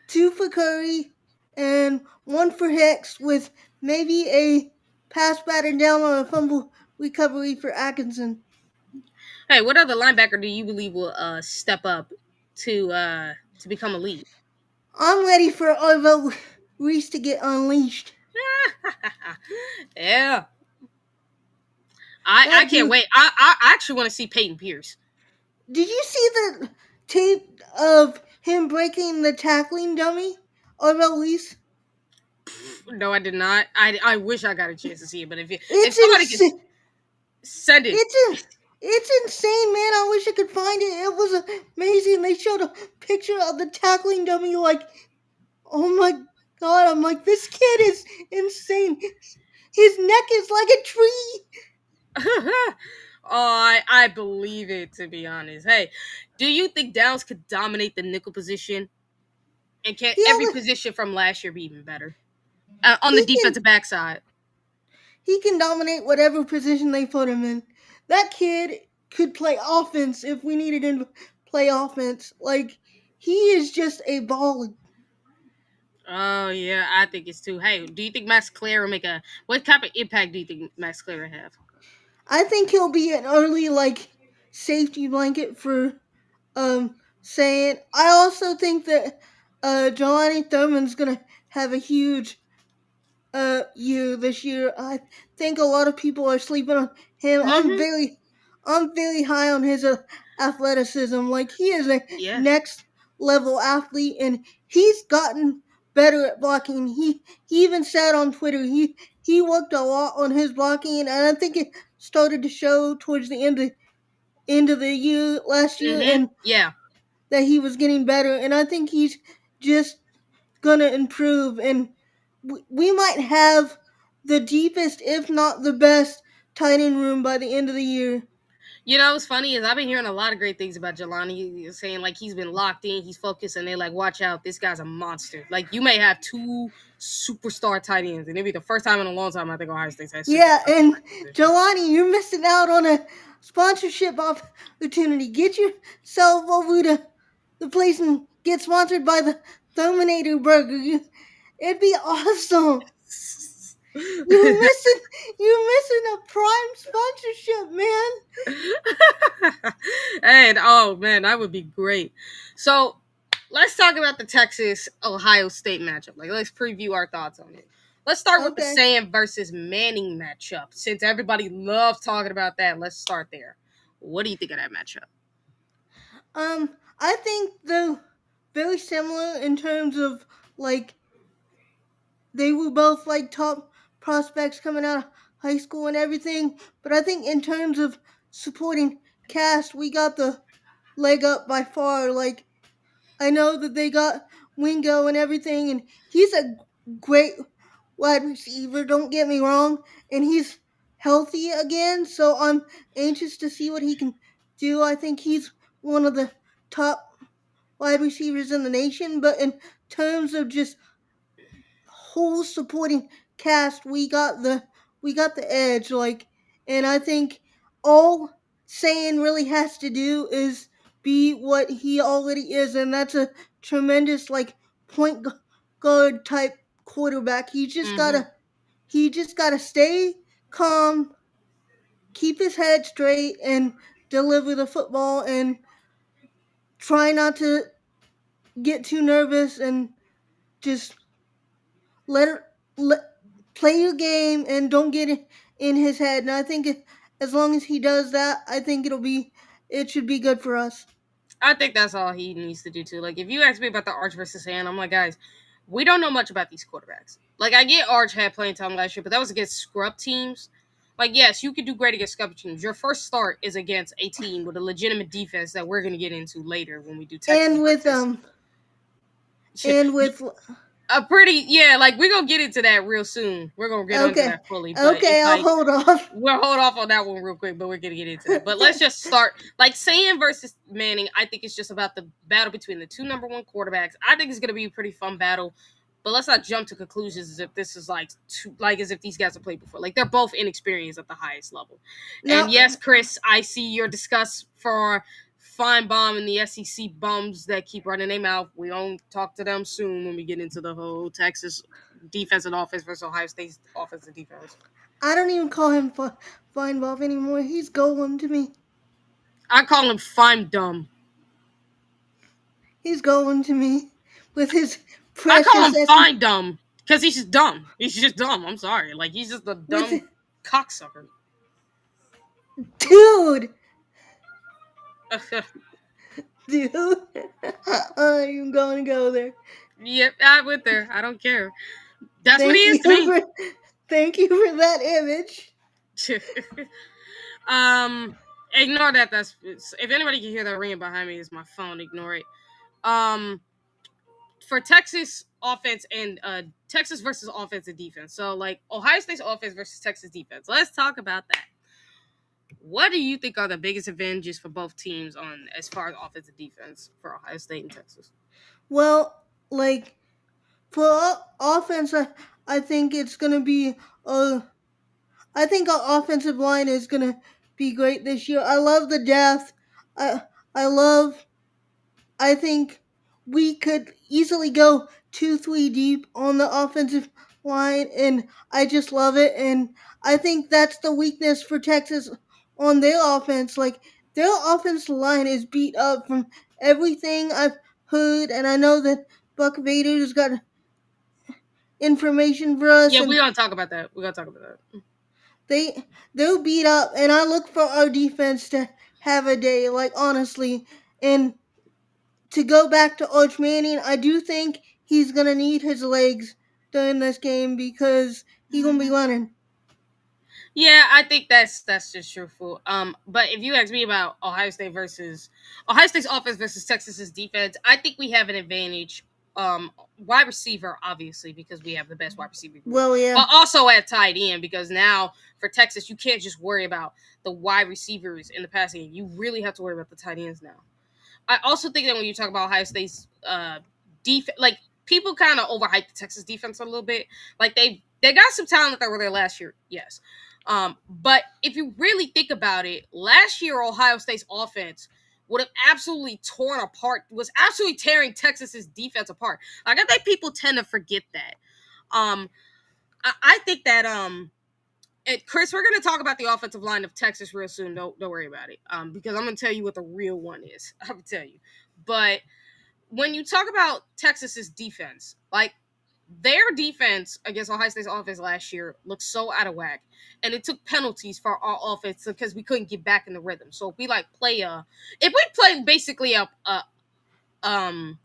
2 for Curry, and 1 for Hicks, with maybe a pass batted down on a fumble recovery for Atkinson. hey, what other linebacker do you believe will step up to become elite? I'm ready for Arvo Reese to get unleashed. Yeah, I That can't dude. wait. I actually want to see Peyton Pierce. Did you see the tape of him breaking the tackling dummy? Arvo Reese? No, I did not. I wish I got a chance to see it, but if It's somebody could insane. send it, It's a, it's insane, man. I wish I could find it. It was amazing. They showed a picture of the tackling dummy. Like, oh my god! I'm like, this kid is insane. His neck is like a tree. oh, I believe it. To be honest, hey, do you think Downs could dominate the nickel position, and can He every has a, position from last year be even better on the he can defensive backside? he can dominate whatever position they put him in. That kid could play offense if we needed him to play offense. Like, he is just a baller. Oh yeah, I think it's too. Hey, do you think Max Clare will make a? What type of impact do you think Max Clare will have? I think he'll be an early like safety blanket for saying. I also think that Jelani Thurman's gonna have a huge year this year. I think a lot of people are sleeping on him. Mm-hmm. I'm very high on his athleticism. Like, he is a Yeah. next level athlete, and he's gotten better at blocking. He even said on Twitter he worked a lot on his blocking, and I think it started to show towards the end of the year last year, Mm-hmm. and Yeah. that he was getting better. And I think he's just gonna improve, and we might have the deepest, if not the best, tight end room by the end of the year. You know what's funny is I've been hearing a lot of great things about Jelani, saying like he's been locked in, he's focused, and they're like, watch out, this guy's a monster. Like you may have two superstar tight ends, and it'll be the first time in a long time I think Ohio State's had Yeah, superstar and tight end position. Jelani, you're missing out on a sponsorship opportunity. Get yourself over to the place and get sponsored by the Terminator Burger. It'd be awesome. You're missing you're missing a prime sponsorship, man. And oh man, that would be great. So let's talk about the Texas Ohio State matchup. Like let's preview our thoughts on it. Let's start with the Okay. Sam versus Manning matchup. Since everybody loves talking about that, let's start there. What do you think of that matchup? I think they're very similar in terms of like they were both like top prospects coming out of high school and everything. But I think in terms of supporting cast, we got the leg up by far. Like I know that they got Wingo and everything, and he's a great wide receiver. Don't get me wrong, and he's healthy again. So I'm anxious to see what he can do. I think he's one of the top wide receivers in the nation. But in terms of just whole supporting cast, we got the edge. Like, and I think all Saiyan really has to do is be what he already is, and that's a tremendous like point guard type quarterback. Mm-hmm. He just gotta stay calm, keep his head straight, and deliver the football, and try not to get too nervous, and just let it let play your game and don't get in his head. And I think as long as he does that, I think it should be good for us. I think that's all he needs to do too. Like if you ask me about the Arch versus Hand, I'm like, guys, we don't know much about these quarterbacks. Like I get Arch had playing time last year, but that was against scrub teams. Like yes, you could do great against scrub teams. Your first start is against a team with a legitimate defense that we're gonna get into later when we do Texas And with versus. and with A pretty yeah, like we're gonna get into that real soon. We're gonna get onto okay, that fully, but okay, it's I'll like hold off. we'll hold off on that one real quick, but we're gonna get into that. But let's just start like Sam versus Manning. I think it's just about the battle between the two number one quarterbacks. I think it's gonna be a pretty fun battle. But let's not jump to conclusions as if this is like as if these guys have played before. Like they're both inexperienced at the highest level. And Now, yes, Chris, I see your disgust for Feinbaum and the SEC bums that keep running their mouth. We don't talk to them soon when we get into the whole Texas defense and offense versus Ohio State's offense and defense. I don't even call him Feinbaum anymore. He's Golem to me. I call him Fine Dumb. He's Golem to me with his I call precious him Fine Dumb because he's just dumb. He's just dumb. I'm sorry. Like, he's just a with dumb cocksucker. dude, dude. I'm going to go there. Yep, I went there. I don't care. That's what he Thank is you to me. for thank you for that image. um, ignore that. If anybody can hear that ringing behind me, it's my phone. Ignore it. Um, for Texas offense and Texas versus offense and defense. So like Ohio State's offense versus Texas defense. Let's talk about that. What do you think are the biggest advantages for both teams on as far as offense and defense for Ohio State and Texas? Well, like for offense, I think it's gonna be I think our offensive line is gonna be great this year. I love the depth. I I love. I think we could easily go 2-3 deep on the offensive line, and I just love it. And I think that's the weakness for Texas on their offense. Like their offensive line is beat up from everything I've heard, and I know that Buck Vader's got information for us, Yeah, and we're gonna talk about that. We're gonna talk about that. they're beat up, and I look for our defense to have a day. Like honestly, and to go back to Arch Manning, I do think he's gonna need his legs during this game because he's gonna be running. Yeah, I think that's just truthful. But if you ask me about Ohio State's offense versus Texas's defense, I think we have an advantage. Wide receiver, obviously, because we have the best wide receiver group, Well, yeah, but also at tight end because now for Texas, you can't just worry about the wide receivers in the passing game. You really have to worry about the tight ends now. I also think that when you talk about Ohio State's defense, like people kind of overhype the Texas defense a little bit. Like they got some talent that were there last year, yes. But if you really think about it, last year Ohio State's offense would have absolutely torn apart, was absolutely tearing Texas's defense apart. Like I think people tend to forget that. Um, I think that Chris, we're gonna talk about the offensive line of Texas real soon. Don't worry about it. Because I'm gonna tell you what the real one is. I'm gonna tell you. But when you talk about Texas's defense, like their defense against Ohio State's offense last year looked so out of whack, and it took penalties for our offense because we couldn't get back in the rhythm. So if we play basically um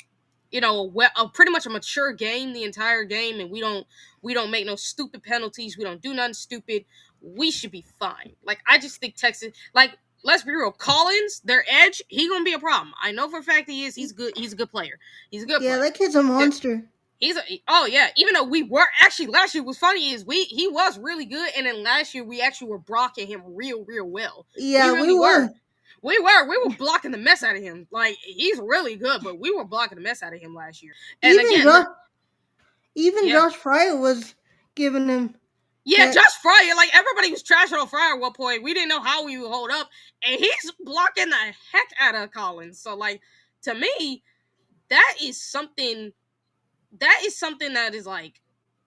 pretty much a mature game the entire game, and we don't make no stupid penalties, we don't do nothing stupid, we should be fine. Like I just think Texas, like let's be real, Collins, their edge, he gonna be a problem. I know for a fact he is. He's good. He's a good player. He's a good yeah, player. that kid's a monster. Oh yeah. Even though we were actually last year, was funny is he was really good, and then last year we actually were blocking him real well. We Yeah, we really were. were. We were blocking the mess out of him. Like he's really good, but we were blocking the mess out of him last year. And Even again, Josh, even yeah, Josh Fryer was giving him yeah, that. Josh Fryer. Like everybody was trashing on Fryer at one point. We didn't know how he would hold up, and he's blocking the heck out of Collins. So like to me, that is something. That is something that is like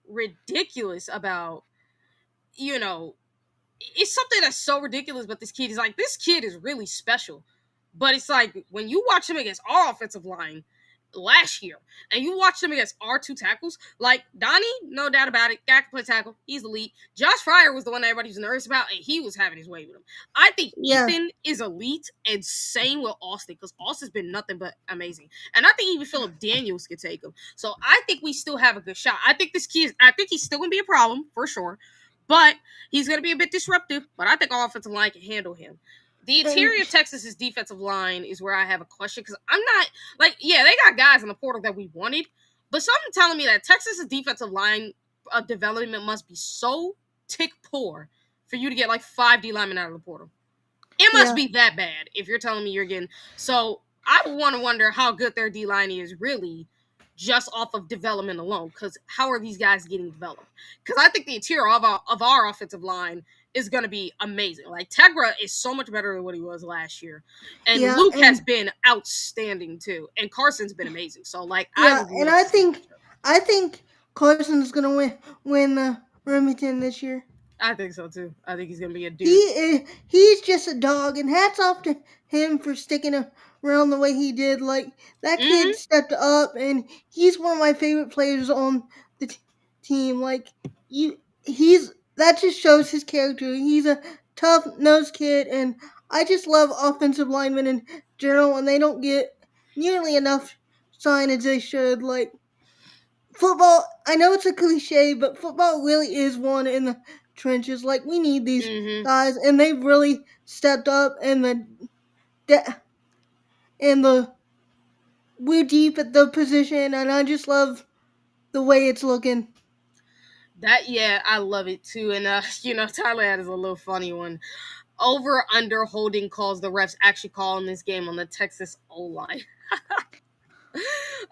ridiculous about you know it's something that's so ridiculous, but this kid is really special. But it's like when you watch him against our offensive line last year, and you watch him against our two tackles, like Donnie, no doubt about it, guy can play tackle, he's elite. Josh Fryer was the one that everybody was nervous about, and he was having his way with him. I think Yeah, Ethan is elite, and same with Austin, because Austin's been nothing but amazing. And I think even Philip Daniels could take him. So I think we still have a good shot. I think I think he's still gonna be a problem for sure. But he's going to be a bit disruptive, but I think our offensive line can handle him. The and interior of Texas's defensive line is where I have a question because I'm not like, yeah, they got guys in the portal that we wanted, but something telling me that Texas's defensive line development must be so tick poor for you to get like 5 D linemen out of the portal. It must yeah, be that bad if you're telling me you're getting. So I want to wonder how good their D line is really just off of development alone. Because how are these guys getting developed? Because I think the interior of our offensive line is going to be amazing. Like Tegra is so much better than what he was last year, and yeah, Luke has and been outstanding too, and Carson's been amazing. So like I yeah, would and love to see that. I think Carson's gonna win Remington this year. I think so too. I think he's gonna be a dude. He's just a dog, and hats off to him for sticking around the way he did. Like that Mm-hmm. kid stepped up, and he's one of my favorite players on the team. Like he's that just shows his character. He's a tough nosed kid, and I just love offensive linemen in general, and they don't get nearly enough signage they should. Like football, I know it's a cliche, but football really is one in the trenches. Like we need these Mm-hmm. guys, and they've really stepped up. And de- and the we're deep at the position, and I just love the way it's looking. That yeah, I love it too. And Tyler had is a little funny one. Over under holding calls the refs actually call in this game on the Texas O line.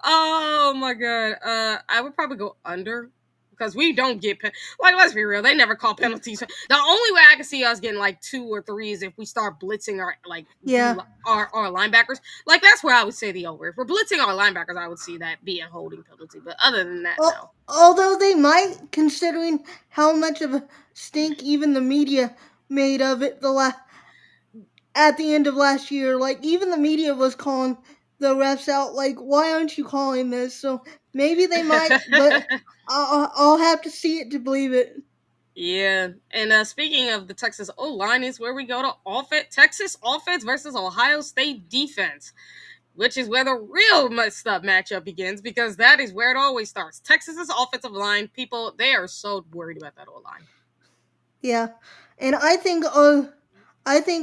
Oh my god. I would probably go under because we don't get like let's be real, they never call penalties. The only way I can see us getting like 2 or 3 is if we start blitzing our like Yeah, our linebackers. Like that's where I would say the over. If we're blitzing our linebackers, I would see that be a holding penalty. But other than that, no. although they might, considering how much of a stink even the media made of it at the end of last year. Like even the media was calling the refs out. Like, why aren't you calling this? So maybe they might, but I'll have to see it to believe it. Yeah, and speaking of the Texas O line, is where we go to offense. Texas offense versus Ohio State defense. which is where the real messed up matchup begins, because that is where it always starts. Texas's offensive line, people, they are so worried about that O-line. Yeah, and I think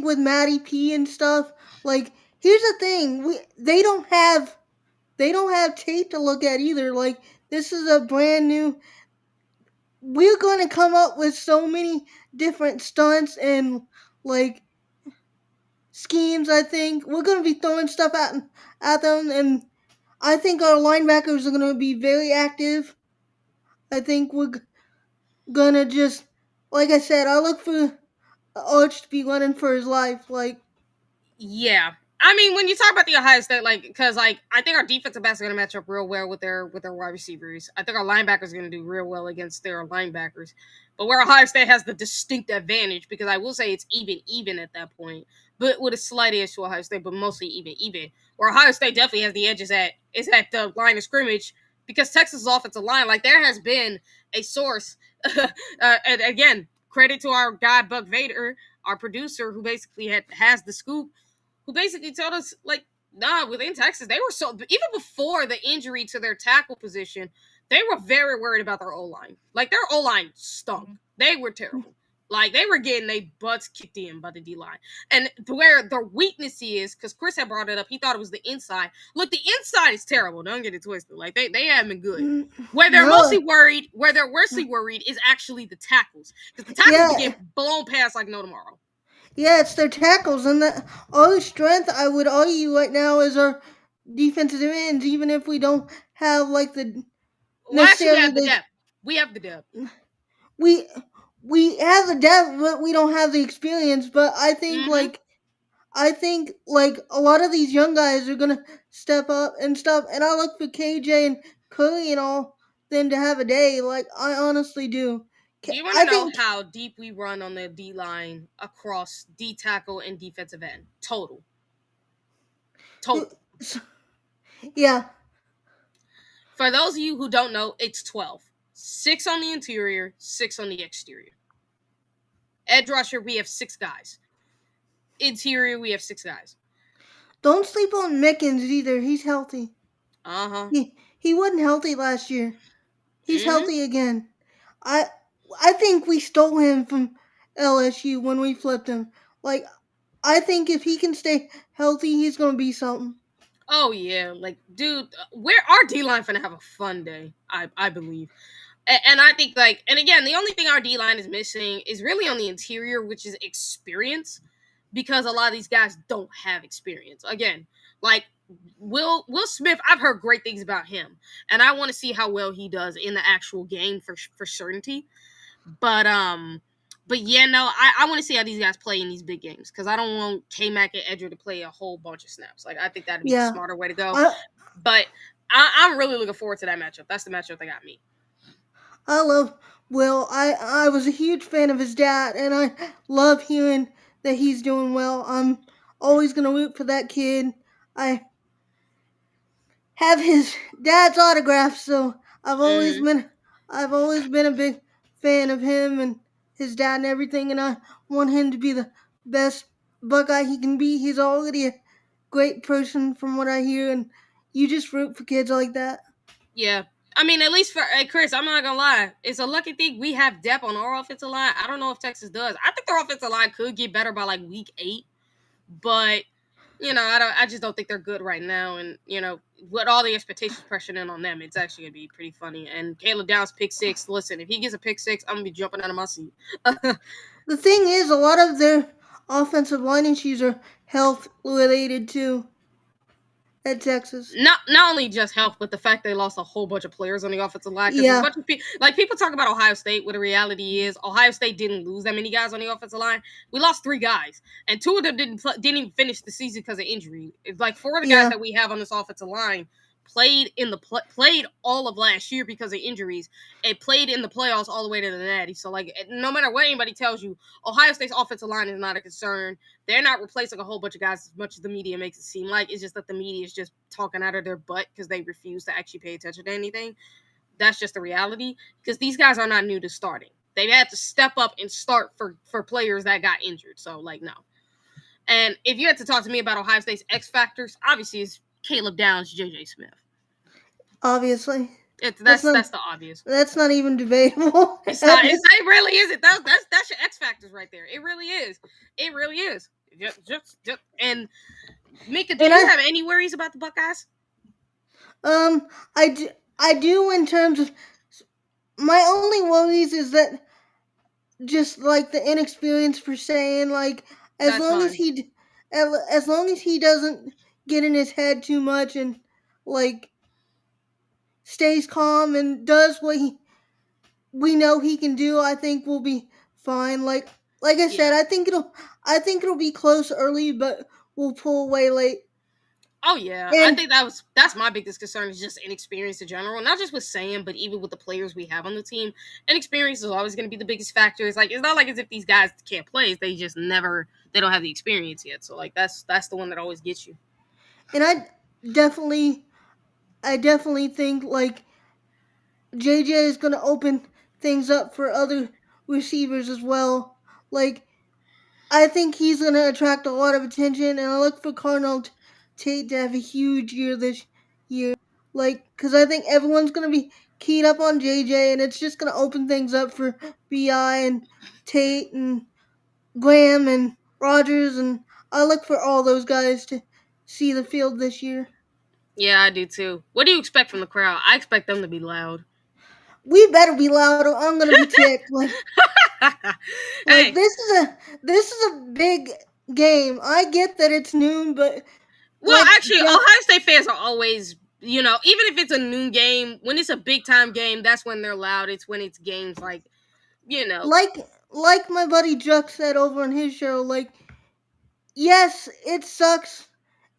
with Matty P and stuff, like here's the thing, they don't have tape to look at either. Like this is a brand new. We're going to come up with so many different stunts and like schemes. I think we're going to be throwing stuff at them, and I think our linebackers are going to be very active. I think we're gonna just, like I said, I look for Arch to be running for his life. Like, Yeah. I mean, when you talk about the Ohio State, like, because like I think our defensive backs are going to match up real well with their wide receivers. I think our linebackers are going to do real well against their linebackers. But where Ohio State has the distinct advantage, because I will say it's even at that point, but with a slight edge to Ohio State, but mostly even. Where Ohio State definitely has the edge is at the line of scrimmage, because Texas' offensive line, like there has been a source, and again, credit to our guy Buck Vader, our producer, who basically has the scoop, who basically told us, like, nah, within Texas, they were so, even before the injury to their tackle position, they were very worried about their O-line. Like, their O-line stunk. They were terrible. Like, they were getting their butts kicked in by the D-line. And where their weakness is, because Chris had brought it up, he thought it was the inside. Look, the inside is terrible. Don't get it twisted. Like, they haven't been good. Where they're mostly worried, is actually the tackles. Because the tackles yeah, get blown past like no tomorrow. yeah, it's their tackles, and our strength, I would argue right now, is our defensive ends. Even if we don't have like the Well, actually, we necessarily have the depth. We have the depth. we we have the depth, but we don't have the experience. But I think like a lot of these young guys are gonna step up and stuff, and I look for KJ and Curry and all them to have a day. Like I honestly do. Do you want to I know think how deep we run on the D line across D tackle and defensive end? Total. yeah. For those of you who don't know, it's 12. 6 on the interior, 6 on the exterior. Edge rusher, we have 6 guys. Interior, we have 6 guys. Don't sleep on Mickens either. He's healthy. Uh-huh. He wasn't healthy last year. He's Mm-hmm. healthy again. I think we stole him from LSU when we flipped him. Like I think if he can stay healthy, he's gonna be something. Oh, yeah. Like, dude, our D-line finna have a fun day, I believe. And I think, like, and again, the only thing our D-line is missing is really on the interior, which is experience, because a lot of these guys don't have experience. Again, like, Will Smith, I've heard great things about him, and I want to see how well he does in the actual game for certainty. But yeah, no, I want to see how these guys play in these big games, because I don't want K-Mac and Edger to play a whole bunch of snaps. Like, I think that'd be the smarter way to go. But I'm really looking forward to that matchup. That's the matchup that got me. I love Will. I was a huge fan of his dad, and I love hearing that he's doing well. I'm always gonna root for that kid. I have his dad's autograph, so I've always been a big fan of him and his dad and everything, and I want him to be the best Buckeye he can be. He's already a great person from what I hear, and you just root for kids like that. Yeah. I mean, at least for Chris, I'm not gonna lie. It's a lucky thing we have depth on our offensive line. I don't know if Texas does. I think their offensive line could get better by like week 8, but I just don't think they're good right now. And with all the expectations pressing in on them, it's actually gonna be pretty funny. And Caleb Downs pick 6. Listen, if he gets a pick 6, I'm gonna be jumping out of my seat. The thing is, a lot of their offensive line issues are health related too. At Texas. Not only just health, but the fact they lost a whole bunch of players on the offensive line. Yeah. A bunch of people talk about Ohio State, what the reality is, Ohio State didn't lose that many guys on the offensive line. We lost 3 guys, and 2 of them didn't even finish the season because of injury. It's like 4 of the guys that we have on this offensive line played all of last year because of injuries, and played in the playoffs all the way to the Natty. So, like, no matter what anybody tells you, Ohio State's offensive line is not a concern. They're not replacing a whole bunch of guys as much as the media makes it seem like. It's just that the media is just talking out of their butt because they refuse to actually pay attention to anything. That's just the reality, because these guys are not new to starting. They've had to step up and start for players that got injured. So, like, no. And if you had to talk to me about Ohio State's X factors, obviously it's Caleb Downs, JJ Smith. Obviously, That's the obvious. That's not even debatable. It's not. It really isn't. That's your X factors right there. It really is. It really is. Just and Mecah, do you have any worries about the Buckeyes? I do in terms of my only worries is that just like the inexperience per se, and like as long as he doesn't get in his head too much and like stays calm and does what we know he can do, I think we'll be fine. Like I said, I think it'll be close early, but we'll pull away late. Oh yeah, I think that's my biggest concern is just inexperience in general, not just with Sam, but even with the players we have on the team. Inexperience is always going to be the biggest factor. It's like it's not like as if these guys can't play; they just they don't have the experience yet. So like that's the one that always gets you. And I definitely think like JJ is going to open things up for other receivers as well. Like I think he's going to attract a lot of attention, and I look for Cardinal Tate to have a huge year this year. Like, because I think everyone's going to be keyed up on JJ, and it's just going to open things up for BI and Tate and Graham and Rogers, and I look for all those guys to see the field this year. Yeah, I do too. What do you expect from the crowd? I expect them to be loud. We better be loud, or I'm going to be ticked. Hey. This is a big game. I get that it's noon, but actually, Ohio State fans are always, even if it's a noon game, when it's a big time game, that's when they're loud. It's when it's games like, like my buddy Juck said over on his show. Like, yes, it sucks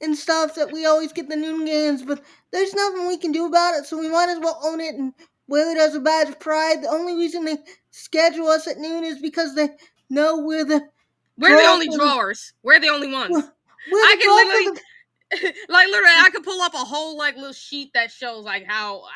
and stuff that we always get the noon games, but there's nothing we can do about it. So we might as well own it and wear it as a badge of pride. The only reason they schedule us at noon is because they know we're the only drawers. We're the only ones. I can literally, I could pull up a whole little sheet that shows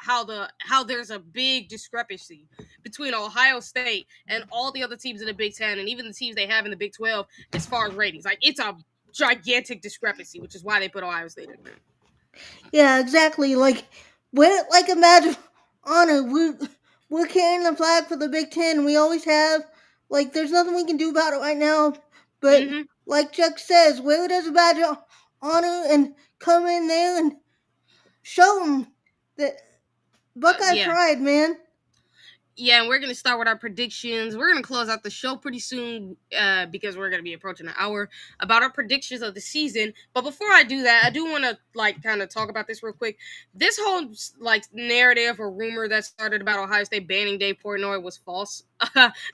how there's a big discrepancy between Ohio State and all the other teams in the Big Ten and even the teams they have in the Big 12 as far as ratings. Like it's a gigantic discrepancy, which is why they put Ohio State in there. Yeah, exactly. Like we're like a badge of honor. We're carrying the flag for the Big Ten. We always have. Like, there's nothing we can do about it right now. But like Chuck says, wear it as a badge of honor and come in there and show them that Buckeye pride, man. Yeah, and we're going to start with our predictions. We're going to close out the show pretty soon because we're going to be approaching an hour about our predictions of the season. But before I do that, I do want to kind of talk about this real quick. This whole narrative or rumor that started about Ohio State banning Dave Portnoy was false.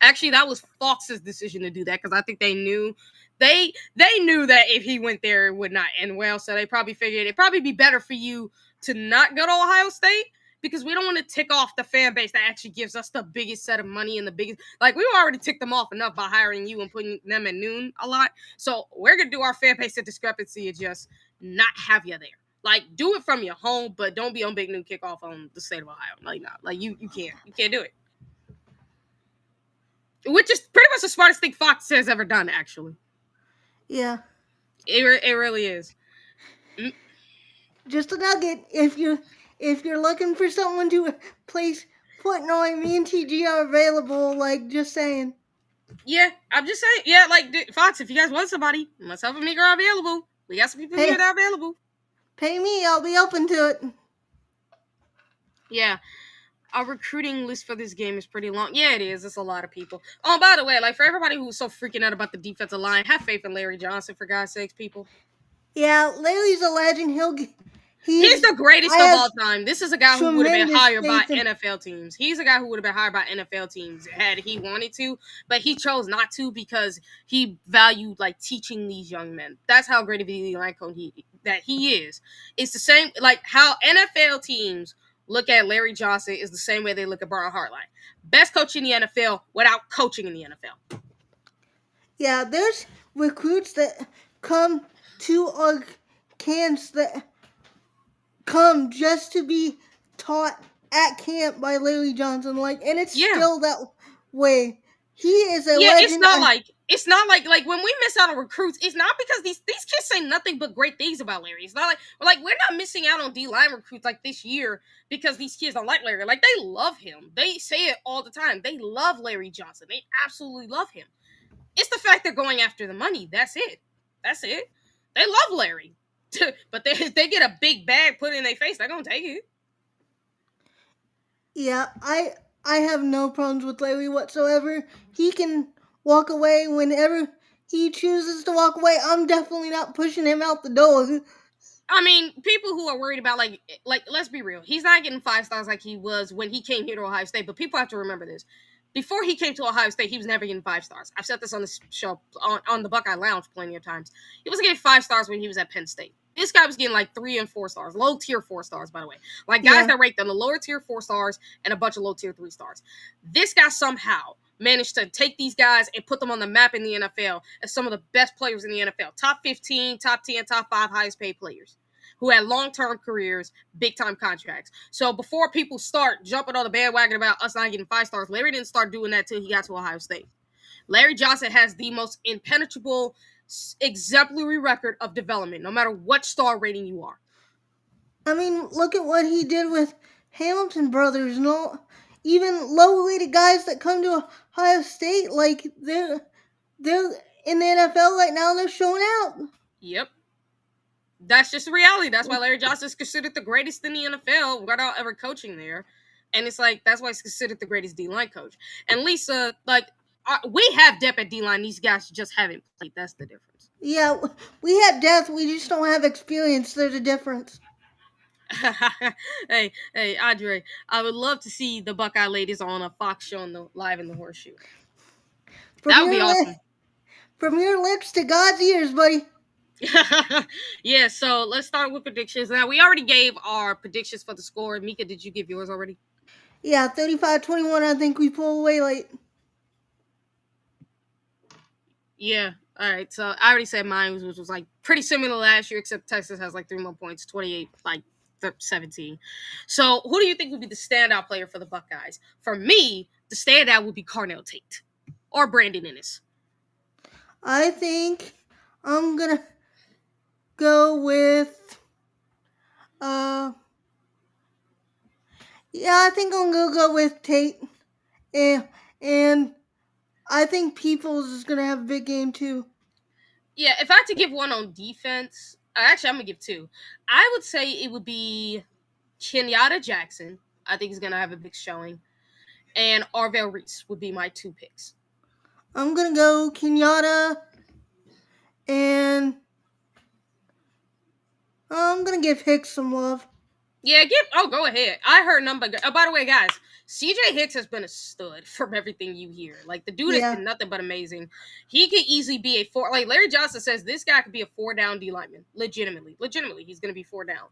Actually, that was Fox's decision to do that because I think they knew they knew that if he went there, it would not end well. So they probably figured it'd probably be better for you to not go to Ohio State. Because we don't want to tick off the fan base that actually gives us the biggest set of money and the biggest... we already ticked them off enough by hiring you and putting them at noon a lot. So we're going to do our fan base a discrepancy and just not have you there. Do it from your home, but don't be on Big Noon Kickoff on the state of Ohio. You can't. You can't do it. Which is pretty much the smartest thing Fox has ever done, actually. Yeah. It really is. Just a nugget, if you're looking for someone to place Portnoy, me and TG are available, just saying. Yeah, I'm just saying. Yeah, Fox, if you guys want somebody, myself and Mecah are available. We got some people here that are available. Pay me, I'll be open to it. Yeah. Our recruiting list for this game is pretty long. Yeah, it is. It's a lot of people. Oh, by the way, for everybody who's so freaking out about the defensive line, have faith in Larry Johnson, for God's sakes, people. Yeah, Larry's a legend. He's the greatest of all time. This is a guy who would have been hired by NFL teams. He's a guy who would have been hired by NFL teams had he wanted to, but he chose not to because he valued teaching these young men. That's how great of a line coach he is. It's the same how NFL teams look at Larry Johnson is the same way they look at Brian Hartline. Best coach in the NFL without coaching in the NFL. Yeah, there's recruits that come to our camps that come just to be taught at camp by Larry Johnson, and it's still that way. He is a legend. It's not it's not like when we miss out on recruits, it's not because these kids say nothing but great things about Larry. It's not like we're not missing out on D line recruits like this year because these kids don't like Larry. Like they love him. They say it all the time. They love Larry Johnson. They absolutely love him. It's the fact they're going after the money. That's it. That's it. They love Larry, but they get a big bag put in their face. They're gonna take it. Yeah, I have no problems with Larry whatsoever. He can walk away whenever he chooses to walk away. I'm definitely not pushing him out the door. I mean, people who are worried about like let's be real. He's not getting 5 stars like he was when he came here to Ohio State. But people have to remember this. Before he came to Ohio State, he was never getting 5 stars. I've said this on this show on the Buckeye Lounge plenty of times. He wasn't getting 5 stars when he was at Penn State. This guy was getting like 3 and 4 stars, low tier 4 stars, by the way. Like guys Yeah. that ranked on the lower tier 4 stars and a bunch of low tier 3 stars. This guy somehow managed to take these guys and put them on the map in the NFL as some of the best players in the NFL. Top 15, top 10, top 5 highest paid players who had long-term careers, big-time contracts. So before people start jumping on the bandwagon about us not getting 5 stars, Larry didn't start doing that till he got to Ohio State. Larry Johnson has the most impenetrable, exemplary record of development, no matter what star rating you are. I mean, look at what he did with Hamilton brothers and all. Even low-rated guys that come to Ohio State, like they're in the NFL right now. They're showing out. Yep. That's just the reality. That's why Larry Johnson is considered the greatest in the NFL without ever coaching there. And it's like, that's why he's considered the greatest D-line coach. And Lisa, like, we have depth at D-line. These guys just haven't played. That's the difference. Yeah, we have depth. We just don't have experience. There's a difference. hey, Andre, I would love to see the Buckeye Ladies on a Fox show live in the Horseshoe. That would be awesome. From your lips to God's ears, buddy. Yeah, so let's start with predictions. Now, we already gave our predictions for the score. Mecah, did you give yours already? Yeah, 35-21, I think we pull away late. Yeah, all right. So I already said mine, which was like pretty similar to last year, except Texas has like 3 more points, 28, like 17. So who do you think would be the standout player for the Buckeyes? For me, the standout would be Carnell Tate or Brandon Ennis. I think I'm going to go with, I think I'm going to go with Tate. And I think Peoples is going to have a big game too. Yeah, if I had to give one on defense, actually, I'm going to give 2. I would say it would be Kenyatta Jackson. I think he's going to have a big showing. And Arvell Reese would be my 2 picks. I'm going to go Kenyatta, and I'm going to give Hicks some love. Yeah, go ahead. I heard number. Oh, by the way, guys, CJ Hicks has been a stud from everything you hear. Like, the dude has been nothing but amazing. He could easily be a 4. Like, Larry Johnson says this guy could be a 4-down D lineman. Legitimately, he's going to be 4 down.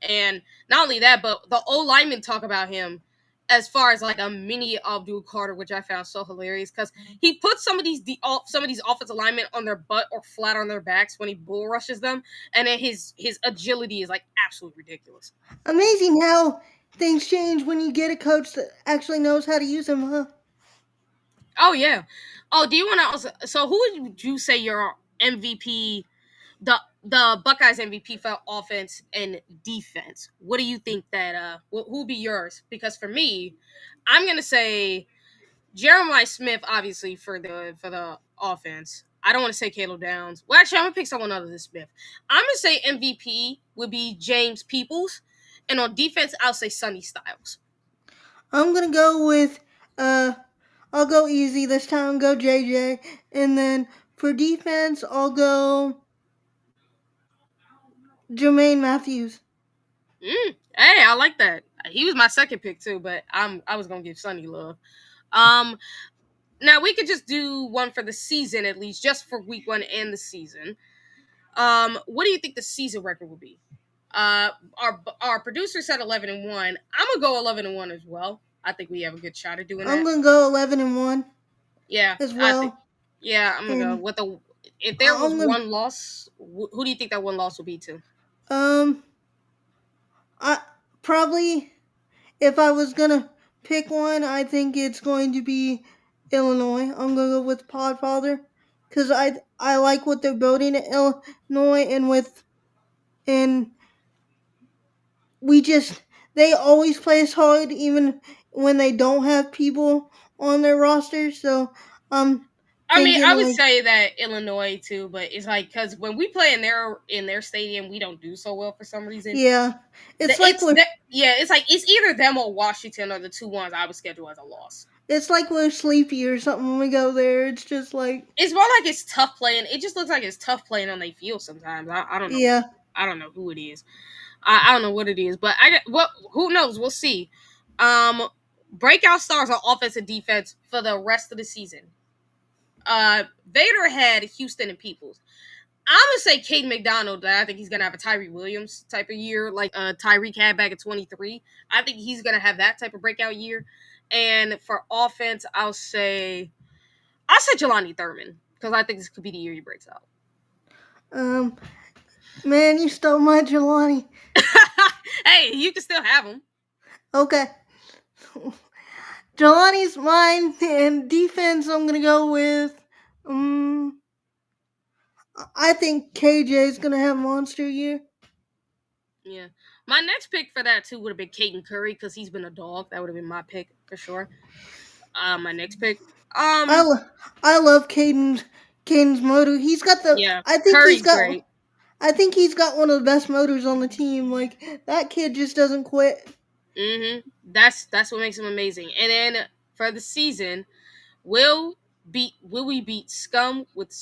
And not only that, but the O linemen talk about him as far as like a mini Abdul Carter, which I found so hilarious because he puts some of these offensive linemen on their butt or flat on their backs when he bull rushes them, and then his agility is like absolutely ridiculous. Amazing how things change when you get a coach that actually knows how to use them, huh? Oh yeah. Oh, do you want to also? So who would you say your MVP? The Buckeyes MVP for offense and defense. What do you think that who will be yours? Because for me, I'm gonna say Jeremiah Smith, obviously for the offense. I don't want to say Caleb Downs. Well, actually, I'm gonna pick someone other than Smith. I'm gonna say MVP would be James Peoples, and on defense, I'll say Sonny Styles. I'm gonna go with I'll go easy this time. Go JJ, and then for defense, I'll go Jermaine Matthews. Hey, I like that. He was my second pick too, but I was gonna give Sonny love. Now we could just do one for the season at least, just for week 1 and the season. What do you think the season record will be? Our producer said 11-1. I'm gonna go 11-1 as well. I think we have a good shot at doing that. I'm gonna go 11-1. Yeah, as well. I'm gonna go with the. If there was one loss, who do you think that one loss will be to? I probably, if I was gonna pick one, I think it's going to be Illinois. I'm gonna go with Podfather. because I like what they're building at Illinois, and we just they always play us hard even when they don't have people on their roster. So I'm I mean, thinking I would like say that Illinois too, but it's like because when we play in their stadium, we don't do so well for some reason. yeah, it's like It's we're that yeah, it's like it's either them or Washington are the two ones I would schedule as a loss. it's like we're sleepy or something when we go there. It's just like It's more like it's tough playing. It just looks like it's tough playing on they field sometimes. I don't know. yeah. I don't know who it is. I don't know what it is, but who knows? We'll see. Um, Breakout stars on offense and defense for the rest of the season. Vader had Houston and Peoples. I'm gonna say Caden McDonald. I think he's gonna have a Tyree Williams type of year, like Tyreek had back at 23. I think he's gonna have that type of breakout year. And for offense, I'll say Jelani Thurman because I think this could be the year he breaks out. Um, man, you stole my Jelani. Hey, you can still have him. Okay. Jelani's mine, and defense I'm gonna go with. Um, I think KJ is gonna have a monster year. Yeah. My next pick for that too would have been Caden Curry because he's been a dog. That would have been my pick for sure. My next pick. I, lo- I love Caden's motor. He's got the. Yeah, I think he's Curry's got. great. I think he's got one of the best motors on the team. Like that kid just doesn't quit. That's what makes him amazing. And then for the season, will we beat Scum with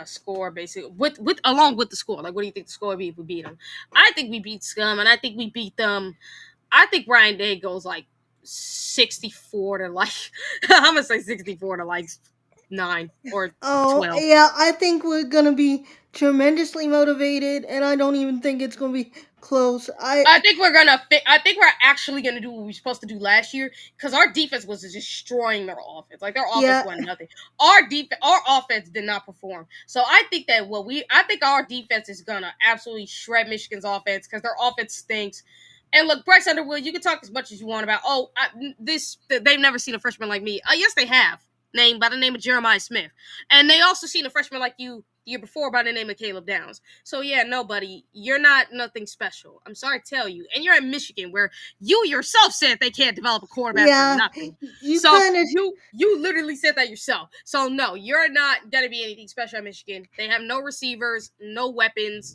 score basically with along with the score? Like, what do you think the score would be if we beat them? I think we beat Scum, and I think we beat them. I think Ryan Day goes like 64 to like I'm gonna say 64 to like 9 or Oh 12. yeah, I think we're gonna be tremendously motivated, and I don't even think it's gonna be close. I think we're actually gonna do what we were supposed to do last year because our defense was destroying their offense. Like their offense Yeah, wasn't nothing. Our offense did not perform. So I think our defense is gonna absolutely shred Michigan's offense because their offense stinks. And look, Bryce Underwood, you can talk as much as you want about they've never seen a freshman like me. Yes, they have. Named by the name of Jeremiah Smith, and they also seen a freshman like you the year before by the name of Caleb Downs. So yeah, no, buddy, you're not nothing special. I'm sorry to tell you. And you're in Michigan, where you yourself said they can't develop a quarterback for yeah. nothing. You So kind of. you literally said that yourself. So no, you're not gonna be anything special at Michigan. They have no receivers, no weapons.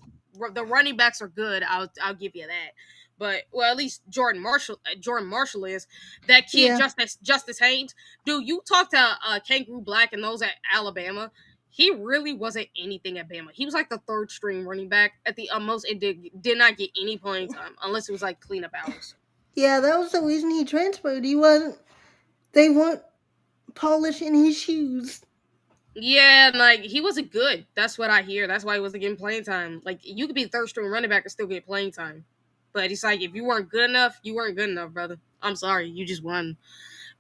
The running backs are good. I'll give you that. But well, at least Jordan Marshall is that kid. Yeah, Justice Haynes, dude. You talked to Kangaroo Black and those at Alabama. He really wasn't anything at Bama. He was like the third string running back at the most. It did not get any playing time unless it was like cleanup hours. yeah. That was the reason he transferred. He wasn't. They weren't polishing his shoes. Yeah, like he wasn't good. That's what I hear. That's why he wasn't getting playing time. Like you could be the third string running back and still get playing time. But it's like if you weren't good enough, you weren't good enough, brother. I'm sorry, you just won.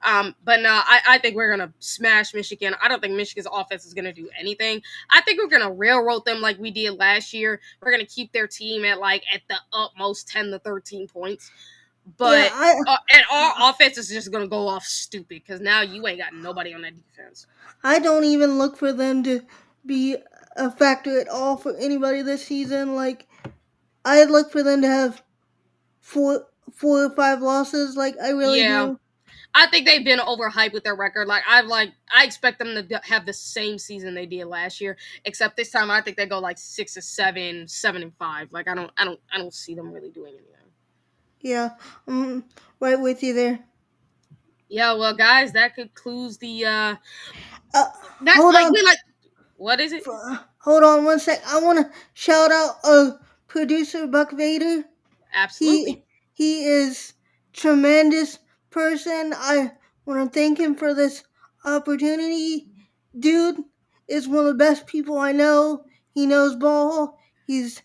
But no, I think we're gonna smash Michigan. I don't think Michigan's offense is gonna do anything. I think we're gonna railroad them like we did last year. We're gonna keep their team at the utmost 10 to 13 points. Yeah, But and our offense is just gonna go off stupid because now you ain't got nobody on that defense. I don't even look for them to be a factor at all for anybody this season. Like I look for them to have four or five losses. Like I really Yeah, do. I think they've been overhyped with their record. I expect them to have the same season they did last year, except this time I think they go like 6-7, 7-5. Like I don't see them really doing anything. Yeah, right with you there. Yeah, well, guys, that concludes the Uh, that hold like on. we like what is it? Hold on one sec. I want to shout out producer Buck Vader. Absolutely. He is tremendous person. I want to thank him for this opportunity. Dude is one of the best people I know. He knows ball. He's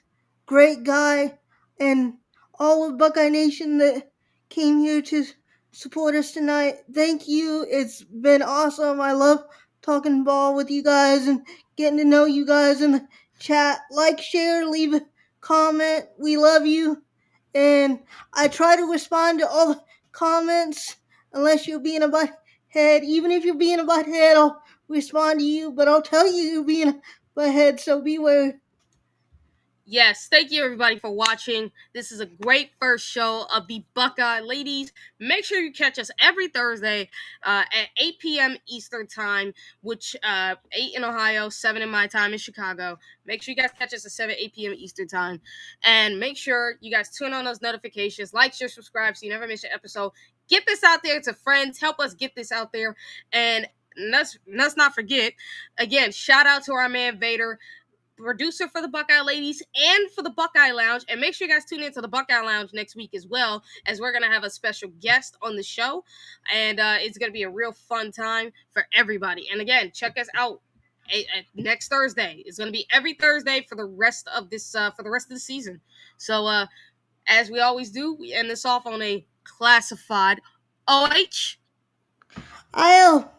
great guy, and all of Buckeye Nation that came here to support us tonight. Thank you. It's been awesome. I love talking ball with you guys and getting to know you guys in the chat. Like, share, leave a comment. We love you. And I try to respond to all the comments unless you're being a butthead. Even if you're being a butthead, I'll respond to you, but I'll tell you you're being ahead, so beware. Yes, thank you everybody for watching. This is a great first show of the Buckeye Ladies. Make sure you catch us every Thursday at 8 p.m. Eastern Time, which 8 in Ohio, 7 in my time in Chicago. Make sure you guys catch us at 8 p.m. Eastern Time. And make sure you guys tune on those notifications, like, share, subscribe so you never miss an episode. Get this out there to friends. Help us get this out there. And let's not forget, again, shout out to our man Vader, producer for the Buckeye Ladies and for the Buckeye Lounge. And make sure you guys tune into the Buckeye Lounge next week as well, as we're going to have a special guest on the show. And it's going to be a real fun time for everybody. And again, check us out next Thursday. It's going to be every Thursday for the rest of this, for the rest of the season. So as we always do, we end this off on a classified OH. I'll.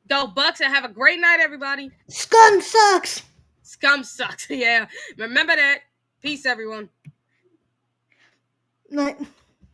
Go Bucks and have a great night, everybody. Scum sucks. Scum sucks. Yeah. Remember that. Peace, everyone. Night.